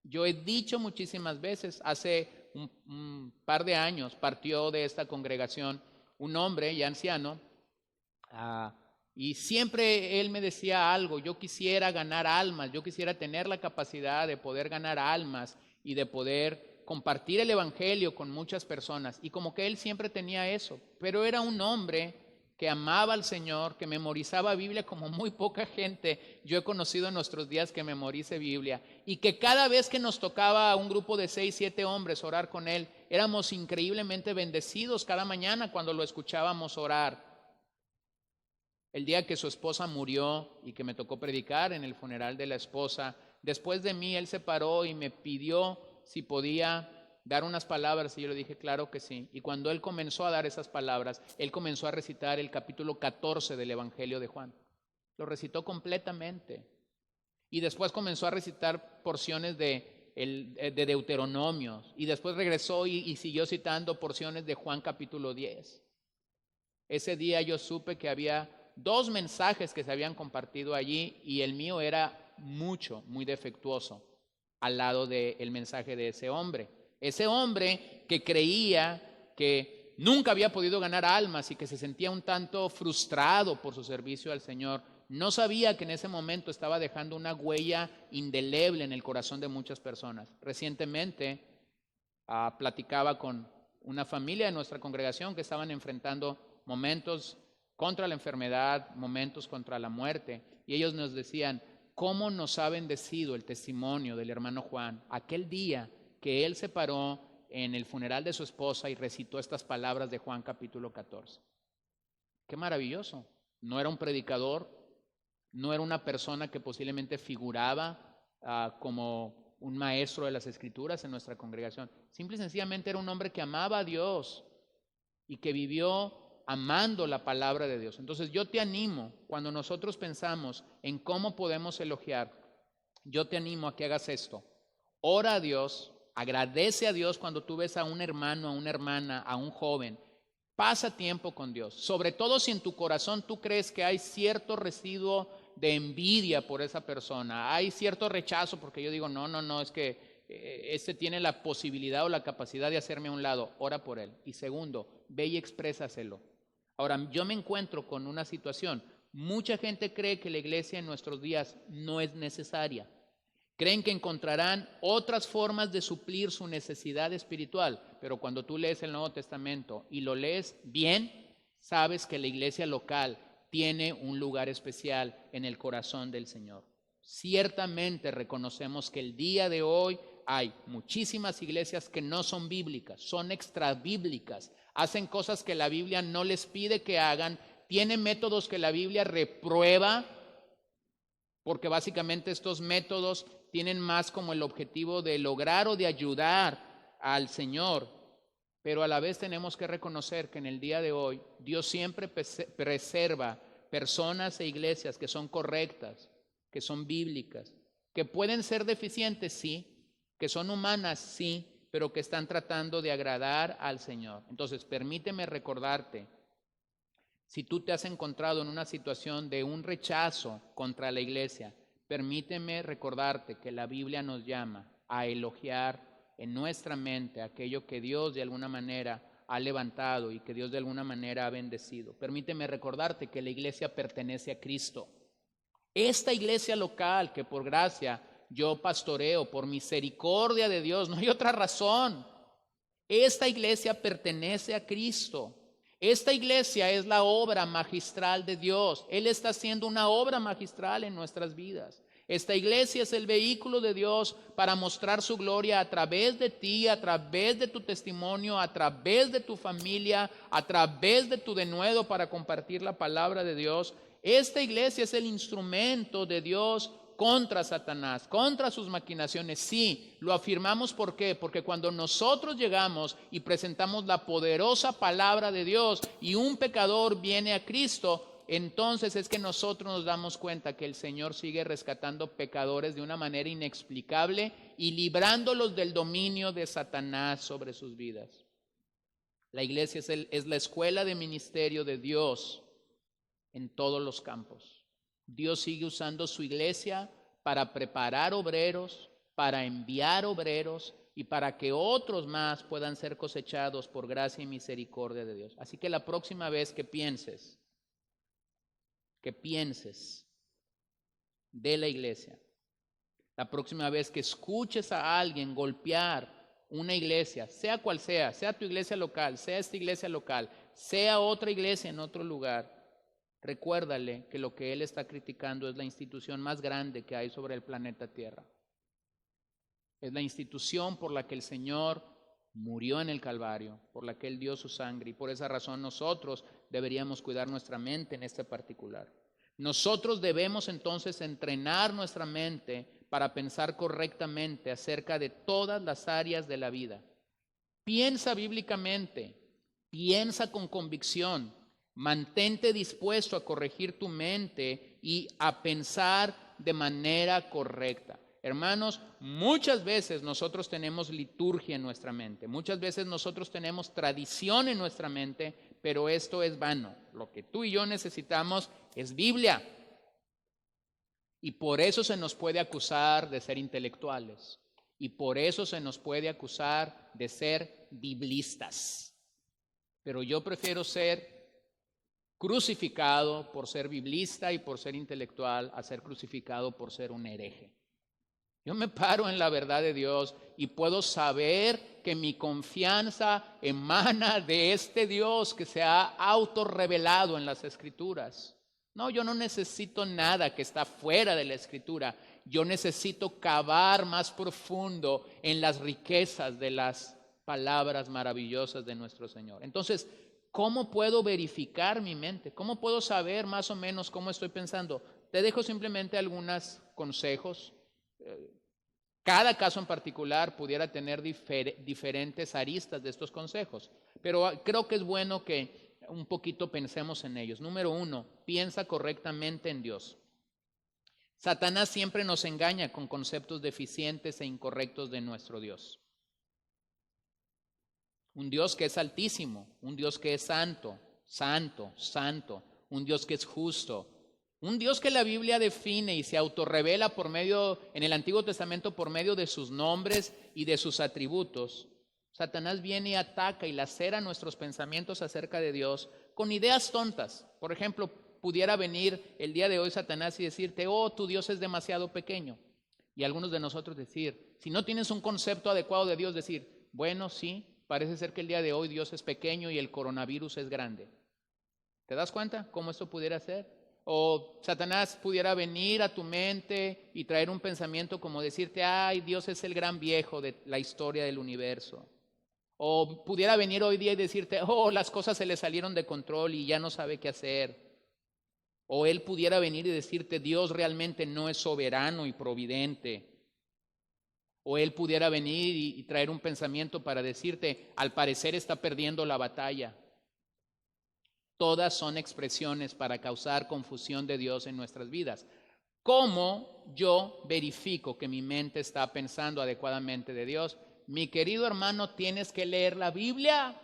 [SPEAKER 1] Yo he dicho muchísimas veces, hace un par de años partió de esta congregación un hombre ya anciano, y siempre él me decía algo: yo quisiera ganar almas, yo quisiera tener la capacidad de poder ganar almas y de poder compartir el evangelio con muchas personas. Y como que él siempre tenía eso, pero era un hombre que amaba al Señor, que memorizaba Biblia como muy poca gente yo he conocido en nuestros días que memorice Biblia, y que cada vez que nos tocaba a un grupo de 6, 7 hombres orar con él, éramos increíblemente bendecidos cada mañana cuando lo escuchábamos orar. El día que su esposa murió y que me tocó predicar en el funeral de la esposa, después de mí él se paró y me pidió si podía dar unas palabras, y yo le dije: claro que sí. Y cuando él comenzó a dar esas palabras, él comenzó a recitar el capítulo 14 del Evangelio de Juan. Lo recitó completamente. Y después comenzó a recitar porciones de Deuteronomios. Y después regresó y siguió citando porciones de Juan capítulo 10. Ese día yo supe que había 2 mensajes que se habían compartido allí, y el mío era muy defectuoso al lado del mensaje de ese hombre. Ese hombre que creía que nunca había podido ganar almas y que se sentía un tanto frustrado por su servicio al Señor, no sabía que en ese momento estaba dejando una huella indeleble en el corazón de muchas personas. Recientemente platicaba con una familia de nuestra congregación que estaban enfrentando momentos contra la enfermedad, momentos contra la muerte, y ellos nos decían: ¿cómo nos ha bendecido el testimonio del hermano Juan aquel día que él se paró en el funeral de su esposa y recitó estas palabras de Juan capítulo 14? Qué maravilloso. No era un predicador, no era una persona que posiblemente figuraba como un maestro de las Escrituras en nuestra congregación. Simple y sencillamente era un hombre que amaba a Dios y que vivió amando la palabra de Dios. Entonces yo te animo, cuando nosotros pensamos en cómo podemos elogiar, yo te animo a que hagas esto: ora a Dios, agradece a Dios cuando tú ves a un hermano, a una hermana, a un joven. Pasa tiempo con Dios, sobre todo si en tu corazón tú crees que hay cierto residuo de envidia por esa persona, hay cierto rechazo porque yo digo: no, es que este tiene la posibilidad o la capacidad de hacerme a un lado. Ora por él. Y segundo, ve y exprésaselo. Ahora, yo me encuentro con una situación: mucha gente cree que la iglesia en nuestros días no es necesaria. Creen que encontrarán otras formas de suplir su necesidad espiritual, pero cuando tú lees el Nuevo Testamento y lo lees bien, sabes que la iglesia local tiene un lugar especial en el corazón del Señor. Ciertamente reconocemos que el día de hoy hay muchísimas iglesias que no son bíblicas, son extrabíblicas, hacen cosas que la Biblia no les pide que hagan, tienen métodos que la Biblia reprueba, porque básicamente estos métodos tienen más como el objetivo de lograr o de ayudar al Señor, pero a la vez tenemos que reconocer que en el día de hoy Dios siempre preserva personas e iglesias que son correctas, que son bíblicas, que pueden ser deficientes, sí, que son humanas, sí, pero que están tratando de agradar al Señor. Entonces, permíteme recordarte, si tú te has encontrado en una situación de un rechazo contra la iglesia, permíteme recordarte que la Biblia nos llama a elogiar en nuestra mente aquello que Dios de alguna manera ha levantado y que Dios de alguna manera ha bendecido. Permíteme recordarte que la iglesia pertenece a Cristo. Esta iglesia local que por gracia yo pastoreo, por misericordia de Dios, no hay otra razón. Esta iglesia pertenece a Cristo. Esta iglesia es la obra magistral de Dios. Él está haciendo una obra magistral en nuestras vidas. Esta iglesia es el vehículo de Dios para mostrar su gloria a través de ti, a través de tu testimonio, a través de tu familia, a través de tu denuedo para compartir la palabra de Dios. Esta iglesia es el instrumento de Dios contra Satanás, contra sus maquinaciones. Sí, lo afirmamos. ¿Por qué? Porque cuando nosotros llegamos y presentamos la poderosa palabra de Dios y un pecador viene a Cristo, entonces es que nosotros nos damos cuenta que el Señor sigue rescatando pecadores de una manera inexplicable y librándolos del dominio de Satanás sobre sus vidas. La iglesia es la escuela de ministerio de Dios en todos los campos. Dios sigue usando su iglesia para preparar obreros, para enviar obreros y para que otros más puedan ser cosechados por gracia y misericordia de Dios. Así que la próxima vez que pienses de la iglesia, la próxima vez que escuches a alguien golpear una iglesia, sea cual sea tu iglesia local, sea esta iglesia local, sea otra iglesia en otro lugar, recuérdale que lo que él está criticando es la institución más grande que hay sobre el planeta Tierra. Es la institución por la que el Señor murió en el Calvario, por la que Él dio su sangre, y por esa razón nosotros deberíamos cuidar nuestra mente en este particular. Nosotros debemos entonces entrenar nuestra mente para pensar correctamente acerca de todas las áreas de la vida. Piensa bíblicamente, piensa con convicción, mantente dispuesto a corregir tu mente y a pensar de manera correcta. Hermanos, muchas veces nosotros tenemos liturgia en nuestra mente, muchas veces nosotros tenemos tradición en nuestra mente, pero esto es vano. Lo que tú y yo necesitamos es Biblia. Y por eso se nos puede acusar de ser intelectuales. Y por eso se nos puede acusar de ser biblistas. Pero yo prefiero ser crucificado por ser biblista y por ser intelectual a ser crucificado por ser un hereje. Yo me paro en la verdad de Dios y puedo saber que mi confianza emana de este Dios que se ha autorrevelado en las Escrituras. No, yo no necesito nada que está fuera de la Escritura. Yo necesito cavar más profundo en las riquezas de las palabras maravillosas de nuestro Señor. Entonces, ¿cómo puedo verificar mi mente? ¿Cómo puedo saber más o menos cómo estoy pensando? Te dejo simplemente algunos consejos. Cada caso en particular pudiera tener diferentes aristas de estos consejos, pero creo que es bueno que un poquito pensemos en ellos. Número 1, piensa correctamente en Dios. Satanás siempre nos engaña con conceptos deficientes e incorrectos de nuestro Dios. Un Dios que es altísimo, un Dios que es santo, santo, santo, un Dios que es justo, un Dios que la Biblia define y se autorrevela por medio, en el Antiguo Testamento, por medio de sus nombres y de sus atributos. Satanás viene y ataca y lacera nuestros pensamientos acerca de Dios con ideas tontas. Por ejemplo, pudiera venir el día de hoy Satanás y decirte, oh, tu Dios es demasiado pequeño. Y algunos de nosotros decir, si no tienes un concepto adecuado de Dios, decir, bueno, sí, parece ser que el día de hoy Dios es pequeño y el coronavirus es grande. ¿Te das cuenta cómo esto pudiera ser? O Satanás pudiera venir a tu mente y traer un pensamiento como decirte, ay, Dios es el gran viejo de la historia del universo. O pudiera venir hoy día y decirte, oh, las cosas se le salieron de control y ya no sabe qué hacer. O él pudiera venir y decirte, Dios realmente no es soberano y providente. O él pudiera venir y traer un pensamiento para decirte, al parecer está perdiendo la batalla. Todas son expresiones para causar confusión de Dios en nuestras vidas. ¿Cómo yo verifico que mi mente está pensando adecuadamente de Dios? Mi querido hermano, tienes que leer la Biblia.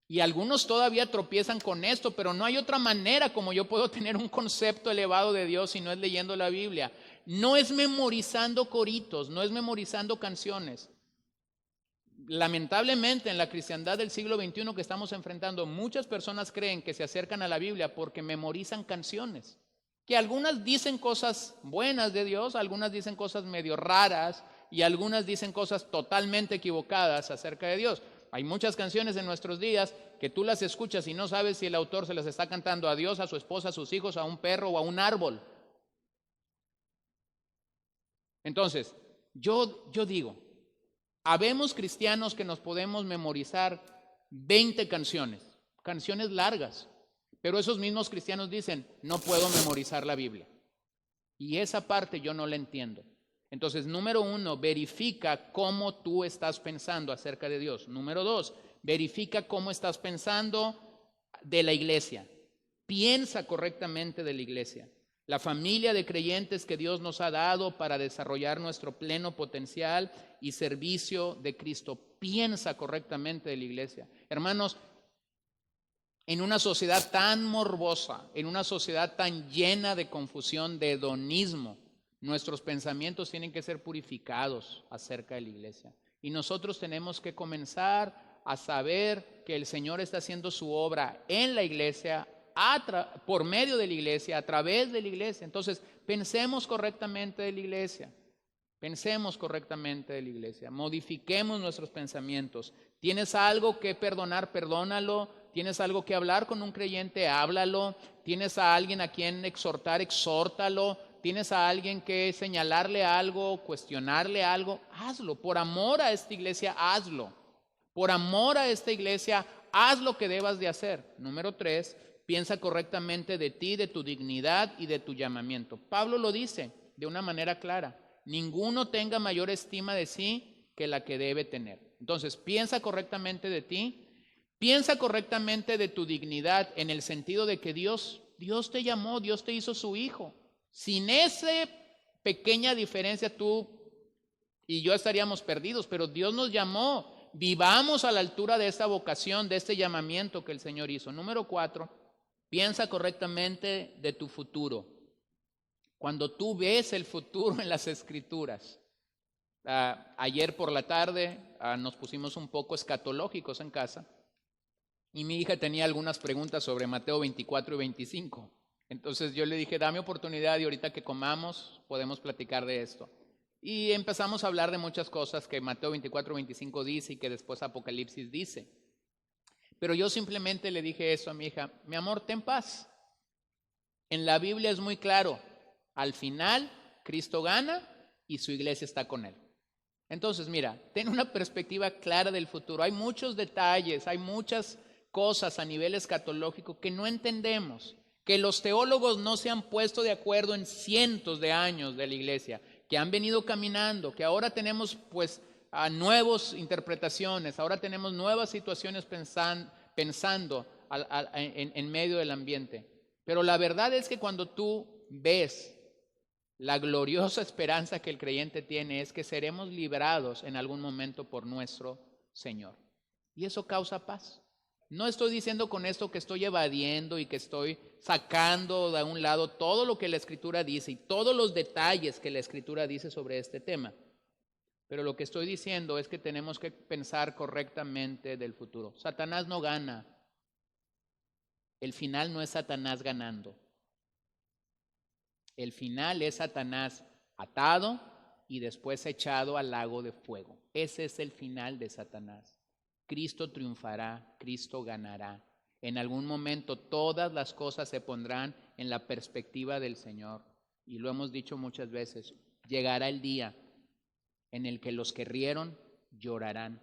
[SPEAKER 1] Y algunos todavía tropiezan con esto, pero no hay otra manera como yo puedo tener un concepto elevado de Dios si no es leyendo la Biblia. No es memorizando coritos, no es memorizando canciones. Lamentablemente en la cristiandad del siglo XXI que estamos enfrentando, muchas personas creen que se acercan a la Biblia porque memorizan canciones, que algunas dicen cosas buenas de Dios, algunas dicen cosas medio raras y algunas dicen cosas totalmente equivocadas acerca de Dios. Hay muchas canciones en nuestros días que tú las escuchas y no sabes si el autor se las está cantando a Dios, a su esposa, a sus hijos, a un perro o a un árbol. Entonces, yo digo, habemos cristianos que nos podemos memorizar 20 canciones largas, pero esos mismos cristianos dicen, no puedo memorizar la Biblia. Y esa parte yo no la entiendo. Entonces, número 1, verifica cómo tú estás pensando acerca de Dios. Número 2, verifica cómo estás pensando de la iglesia. Piensa correctamente de la iglesia. La familia de creyentes que Dios nos ha dado para desarrollar nuestro pleno potencial y servicio de Cristo. Piensa correctamente de la iglesia. Hermanos, en una sociedad tan morbosa, en una sociedad tan llena de confusión, de hedonismo, nuestros pensamientos tienen que ser purificados acerca de la iglesia. Y nosotros tenemos que comenzar a saber que el Señor está haciendo su obra en la iglesia, por medio de la iglesia, a través de la iglesia. Entonces, pensemos correctamente de la iglesia. Pensemos correctamente de la iglesia. Modifiquemos nuestros pensamientos. ¿Tienes algo que perdonar? Perdónalo. ¿Tienes algo que hablar con un creyente? Háblalo. ¿Tienes a alguien a quien exhortar? Exhórtalo. ¿Tienes a alguien que señalarle algo, cuestionarle algo? Hazlo. Por amor a esta iglesia, hazlo. Por amor a esta iglesia, haz lo que debas de hacer. Número 3, piensa correctamente de ti, de tu dignidad y de tu llamamiento. Pablo lo dice de una manera clara. Ninguno tenga mayor estima de sí que la que debe tener. Entonces, piensa correctamente de ti, piensa correctamente de tu dignidad en el sentido de que Dios te llamó, Dios te hizo su hijo. Sin esa pequeña diferencia tú y yo estaríamos perdidos, pero Dios nos llamó. Vivamos a la altura de esta vocación, de este llamamiento que el Señor hizo. Número 4, piensa correctamente de tu futuro. Cuando tú ves el futuro en las Escrituras, ayer por la tarde nos pusimos un poco escatológicos en casa y mi hija tenía algunas preguntas sobre Mateo 24 y 25. Entonces yo le dije, dame oportunidad y ahorita que comamos podemos platicar de esto. Y empezamos a hablar de muchas cosas que Mateo 24 y 25 dice y que después Apocalipsis dice. Pero yo simplemente le dije eso a mi hija, mi amor, ten paz. En la Biblia es muy claro. Al final, Cristo gana y su iglesia está con él. Entonces, mira, ten una perspectiva clara del futuro. Hay muchos detalles, hay muchas cosas a nivel escatológico que no entendemos, que los teólogos no se han puesto de acuerdo en cientos de años de la iglesia, que han venido caminando, que ahora tenemos pues nuevas interpretaciones, ahora tenemos nuevas situaciones pensando en medio del ambiente. Pero la verdad es que cuando tú ves la gloriosa esperanza que el creyente tiene es que seremos librados en algún momento por nuestro Señor. Y eso causa paz. No estoy diciendo con esto que estoy evadiendo y que estoy sacando de un lado todo lo que la Escritura dice y todos los detalles que la Escritura dice sobre este tema. Pero lo que estoy diciendo es que tenemos que pensar correctamente del futuro. Satanás no gana. El final no es Satanás ganando. El final es Satanás atado y después echado al lago de fuego. Ese es el final de Satanás. Cristo triunfará, Cristo ganará. En algún momento todas las cosas se pondrán en la perspectiva del Señor. Y lo hemos dicho muchas veces, llegará el día en el que los que rieron llorarán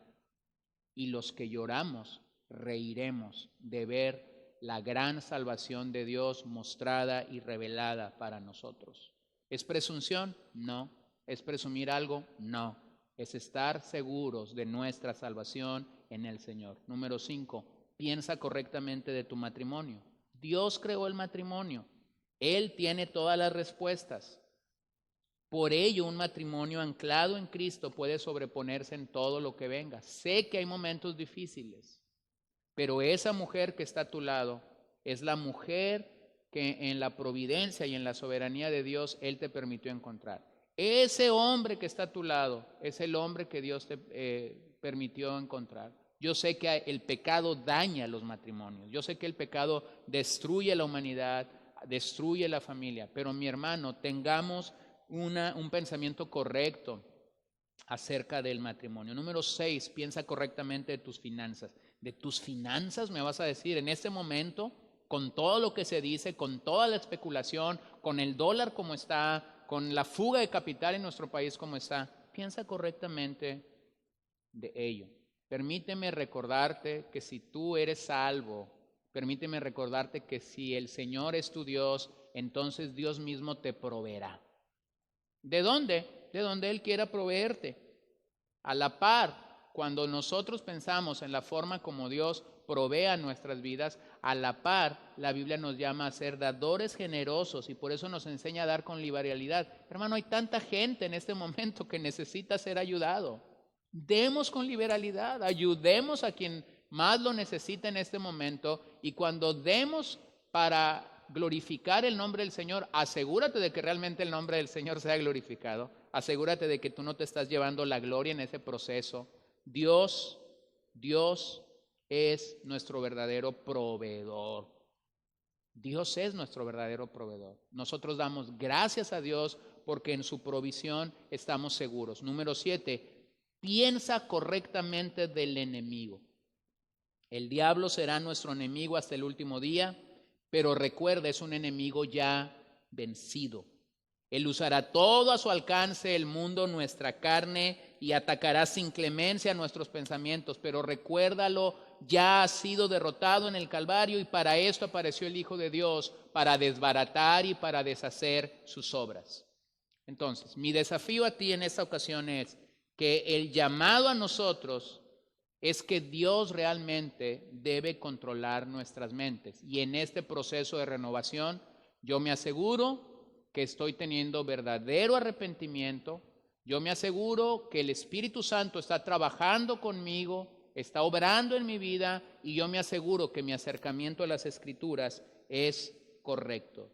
[SPEAKER 1] y los que lloramos reiremos de ver la gran salvación de Dios mostrada y revelada para nosotros. ¿Es presunción? No. ¿Es presumir algo? No. Es estar seguros de nuestra salvación en el Señor. Número 5, piensa correctamente de tu matrimonio. Dios creó el matrimonio. Él tiene todas las respuestas. Por ello, un matrimonio anclado en Cristo puede sobreponerse en todo lo que venga. Sé que hay momentos difíciles, pero esa mujer que está a tu lado es la mujer que en la providencia y en la soberanía de Dios Él te permitió encontrar. Ese hombre que está a tu lado es el hombre que Dios te permitió encontrar. Yo sé que el pecado daña los matrimonios, yo sé que el pecado destruye la humanidad, destruye la familia, pero mi hermano, tengamos un pensamiento correcto acerca del matrimonio. Número 6, piensa correctamente de tus finanzas. ¿De tus finanzas me vas a decir en este momento, con todo lo que se dice, con toda la especulación, con el dólar como está, con la fuga de capital en nuestro país como está? Piensa correctamente de ello. Permíteme recordarte que si tú eres salvo, permíteme recordarte que si el Señor es tu Dios, entonces Dios mismo te proveerá. ¿De dónde? De donde Él quiera proveerte. A la par, cuando nosotros pensamos en la forma como Dios provee nuestras vidas, a la par, la Biblia nos llama a ser dadores generosos y por eso nos enseña a dar con liberalidad. Hermano, hay tanta gente en este momento que necesita ser ayudado. Demos con liberalidad, ayudemos a quien más lo necesita en este momento, y cuando demos para glorificar el nombre del Señor, asegúrate de que realmente el nombre del Señor sea glorificado. Asegúrate de que tú no te estás llevando la gloria en ese proceso. Dios es nuestro verdadero proveedor. Dios es nuestro verdadero proveedor. Nosotros damos gracias a Dios porque en su provisión estamos seguros. Número 7, piensa correctamente del enemigo. El diablo será nuestro enemigo hasta el último día, pero recuerda, es un enemigo ya vencido. Él usará todo a su alcance, el mundo, nuestra carne, y atacará sin clemencia nuestros pensamientos, pero recuérdalo, ya ha sido derrotado en el Calvario y para esto apareció el Hijo de Dios, para desbaratar y para deshacer sus obras. Entonces, mi desafío a ti en esta ocasión es que el llamado a nosotros es que Dios realmente debe controlar nuestras mentes. Y en este proceso de renovación, yo me aseguro que estoy teniendo verdadero arrepentimiento. Yo me aseguro que el Espíritu Santo está trabajando conmigo, está obrando en mi vida, y yo me aseguro que mi acercamiento a las Escrituras es correcto.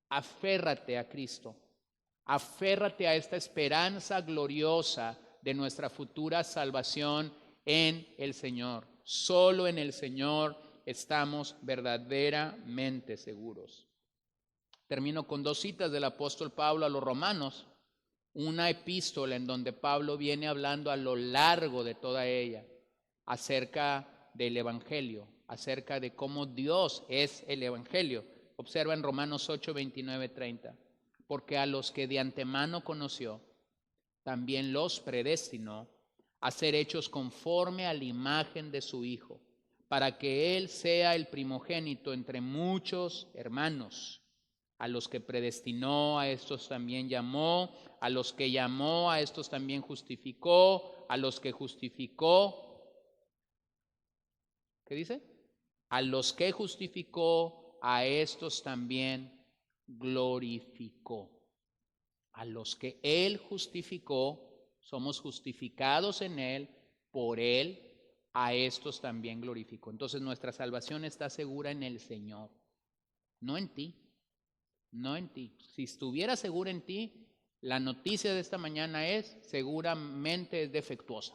[SPEAKER 1] Aférrate a Cristo. Aférrate a esta esperanza gloriosa de nuestra futura salvación en el Señor. Solo en el Señor estamos verdaderamente seguros. Termino con 2 citas del apóstol Pablo a los Romanos, una epístola en donde Pablo viene hablando a lo largo de toda ella acerca del Evangelio, acerca de cómo Dios es el Evangelio. Observa en Romanos 8, 29, 30. Porque a los que de antemano conoció, también los predestinó a ser hechos conforme a la imagen de su Hijo, para que Él sea el primogénito entre muchos hermanos. A los que predestinó, a estos también llamó, a los que llamó, a estos también justificó, a los que justificó, ¿qué dice? A los que justificó, a estos también glorificó. A los que Él justificó, somos justificados en Él, por Él, a estos también glorificó. Entonces nuestra salvación está segura en el Señor, no en ti, no en ti. Si estuviera segura en ti, la noticia de esta mañana es, seguramente es defectuosa,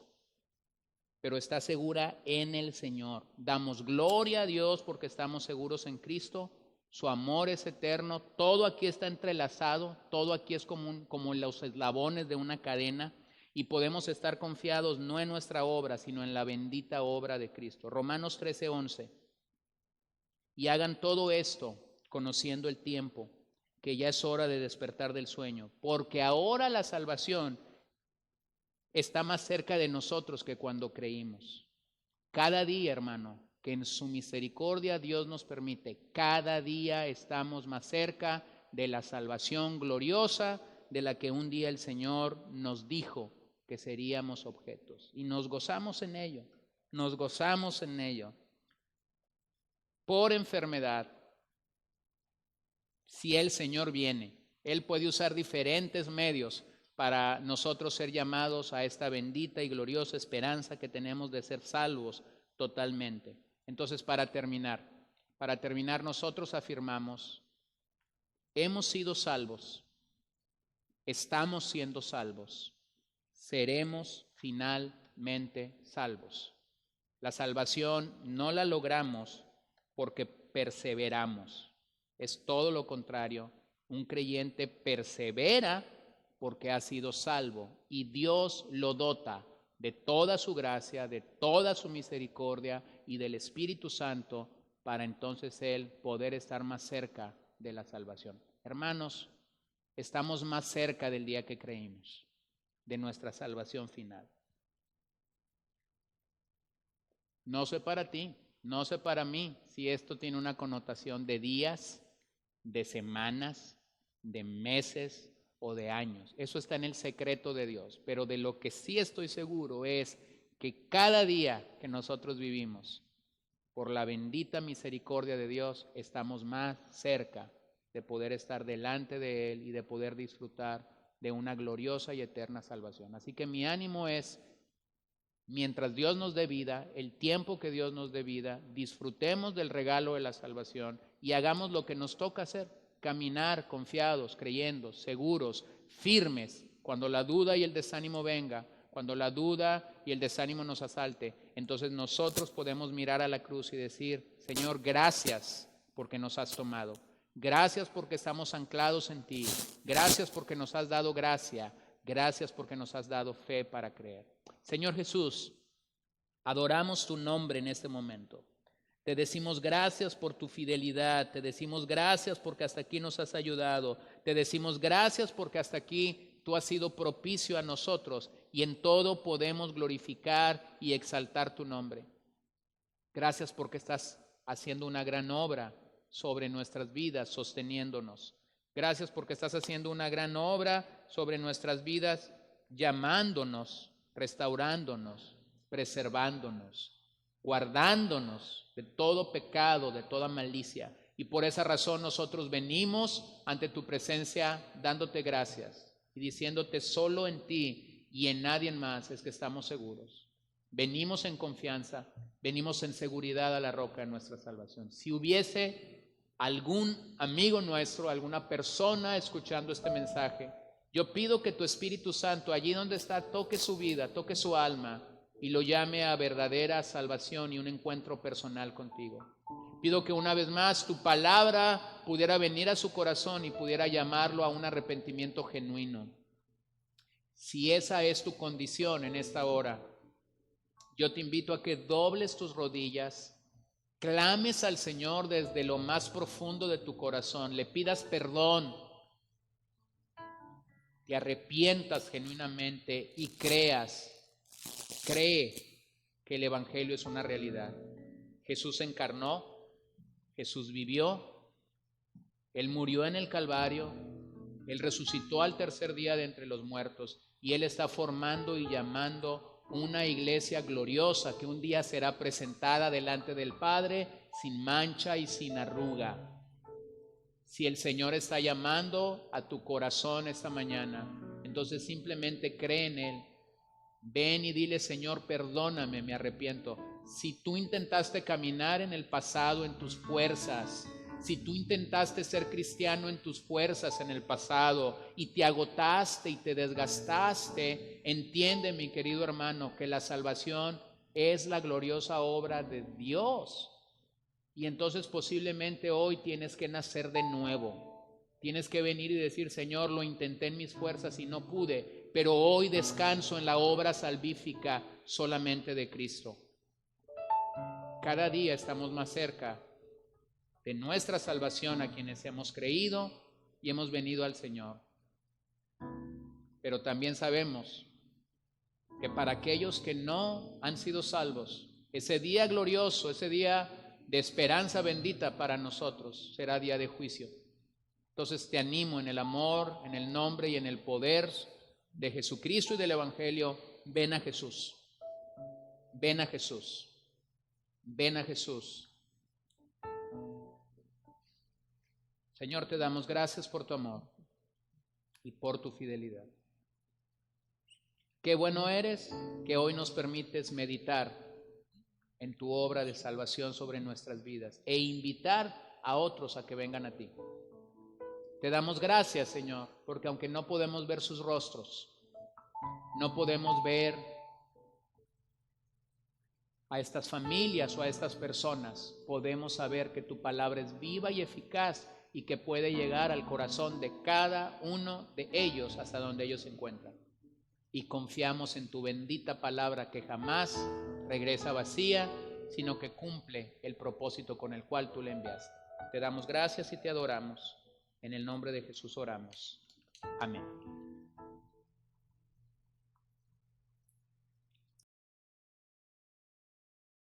[SPEAKER 1] pero está segura en el Señor. Damos gloria a Dios porque estamos seguros en Cristo. Su amor es eterno, todo aquí está entrelazado, todo aquí es como los eslabones de una cadena, y podemos estar confiados no en nuestra obra, sino en la bendita obra de Cristo. Romanos 13:11. Y hagan todo esto conociendo el tiempo, que ya es hora de despertar del sueño, porque ahora la salvación está más cerca de nosotros que cuando creímos. Cada día, hermano, que en su misericordia Dios nos permite, cada día estamos más cerca de la salvación gloriosa de la que un día el Señor nos dijo que seríamos objetos. Y nos gozamos en ello, nos gozamos en ello. Por enfermedad, si el Señor viene, Él puede usar diferentes medios para nosotros ser llamados a esta bendita y gloriosa esperanza que tenemos de ser salvos totalmente. Entonces, para terminar nosotros afirmamos hemos sido salvos, estamos siendo salvos, seremos finalmente salvos. La salvación no la logramos porque perseveramos. Es todo lo contrario. Un creyente persevera porque ha sido salvo y Dios lo dota de toda su gracia, de toda su misericordia y del Espíritu Santo para entonces él poder estar más cerca de la salvación. Hermanos, estamos más cerca del día que creímos, de nuestra salvación final. No sé para ti, no sé para mí si esto tiene una connotación de días, de semanas, de meses o de años. Eso está en el secreto de Dios. Pero de lo que sí estoy seguro es que cada día que nosotros vivimos, por la bendita misericordia de Dios, estamos más cerca de poder estar delante de Él y de poder disfrutar de una gloriosa y eterna salvación. Así que mi ánimo es, mientras Dios nos dé vida, el tiempo que Dios nos dé vida, disfrutemos del regalo de la salvación y hagamos lo que nos toca hacer, caminar confiados, creyendo, seguros, firmes, cuando la duda y el desánimo venga, cuando la duda y el desánimo nos asalte, entonces nosotros podemos mirar a la cruz y decir, Señor, gracias porque nos has tomado, gracias porque estamos anclados en ti, gracias porque nos has dado gracia, gracias porque nos has dado fe para creer. Señor Jesús, adoramos tu nombre en este momento. Te decimos gracias por tu fidelidad, te decimos gracias porque hasta aquí nos has ayudado, te decimos gracias porque hasta aquí tú has sido propicio a nosotros y en todo podemos glorificar y exaltar tu nombre. Gracias porque estás haciendo una gran obra sobre nuestras vidas, sosteniéndonos. Gracias porque estás haciendo una gran obra sobre nuestras vidas, llamándonos, restaurándonos, preservándonos, guardándonos de todo pecado, de toda malicia. Y por esa razón nosotros venimos ante tu presencia dándote gracias y diciéndote solo en ti y en nadie más es que estamos seguros. Venimos en confianza, venimos en seguridad a la roca de nuestra salvación. Si hubiese algún amigo nuestro, alguna persona escuchando este mensaje, yo pido que tu Espíritu Santo, allí donde está, toque su vida, toque su alma y lo llame a verdadera salvación y un encuentro personal contigo. Pido que una vez más tu palabra pudiera venir a su corazón y pudiera llamarlo a un arrepentimiento genuino. Si esa es tu condición en esta hora, yo te invito a que dobles tus rodillas, clames al Señor desde lo más profundo de tu corazón, le pidas perdón, te arrepientas genuinamente y cree que el Evangelio es una realidad. Jesús se encarnó, Jesús vivió, Él murió en el Calvario, Él resucitó al tercer día de entre los muertos y Él está formando y llamando una iglesia gloriosa que un día será presentada delante del Padre sin mancha y sin arruga. Si el Señor está llamando a tu corazón esta mañana, entonces simplemente cree en Él. Ven y dile, Señor, perdóname, me arrepiento. Si tú intentaste caminar en el pasado en tus fuerzas, si tú intentaste ser cristiano en tus fuerzas en el pasado y te agotaste y te desgastaste, entiende, mi querido hermano, que la salvación es la gloriosa obra de Dios. Y entonces posiblemente hoy tienes que nacer de nuevo. Tienes que venir y decir, Señor, lo intenté en mis fuerzas y no pude, pero hoy descanso en la obra salvífica solamente de Cristo. Cada día estamos más cerca de nuestra salvación a quienes hemos creído y hemos venido al Señor. Pero también sabemos que para aquellos que no han sido salvos, ese día glorioso, ese día de esperanza bendita para nosotros será día de juicio. Entonces te animo en el amor, en el nombre y en el poder de Jesucristo y del Evangelio, ven a Jesús, ven a Jesús, ven a Jesús. Señor, te damos gracias por tu amor y por tu fidelidad. Qué bueno eres que hoy nos permites meditar en tu obra de salvación sobre nuestras vidas e invitar a otros a que vengan a ti. Te damos gracias, Señor, porque aunque no podemos ver sus rostros, no podemos ver a estas familias o a estas personas, podemos saber que tu palabra es viva y eficaz y que puede llegar al corazón de cada uno de ellos hasta donde ellos se encuentran. Y confiamos en tu bendita palabra que jamás regresa vacía, sino que cumple el propósito con el cual tú le enviaste. Te damos gracias y te adoramos. En el nombre de Jesús oramos. Amén.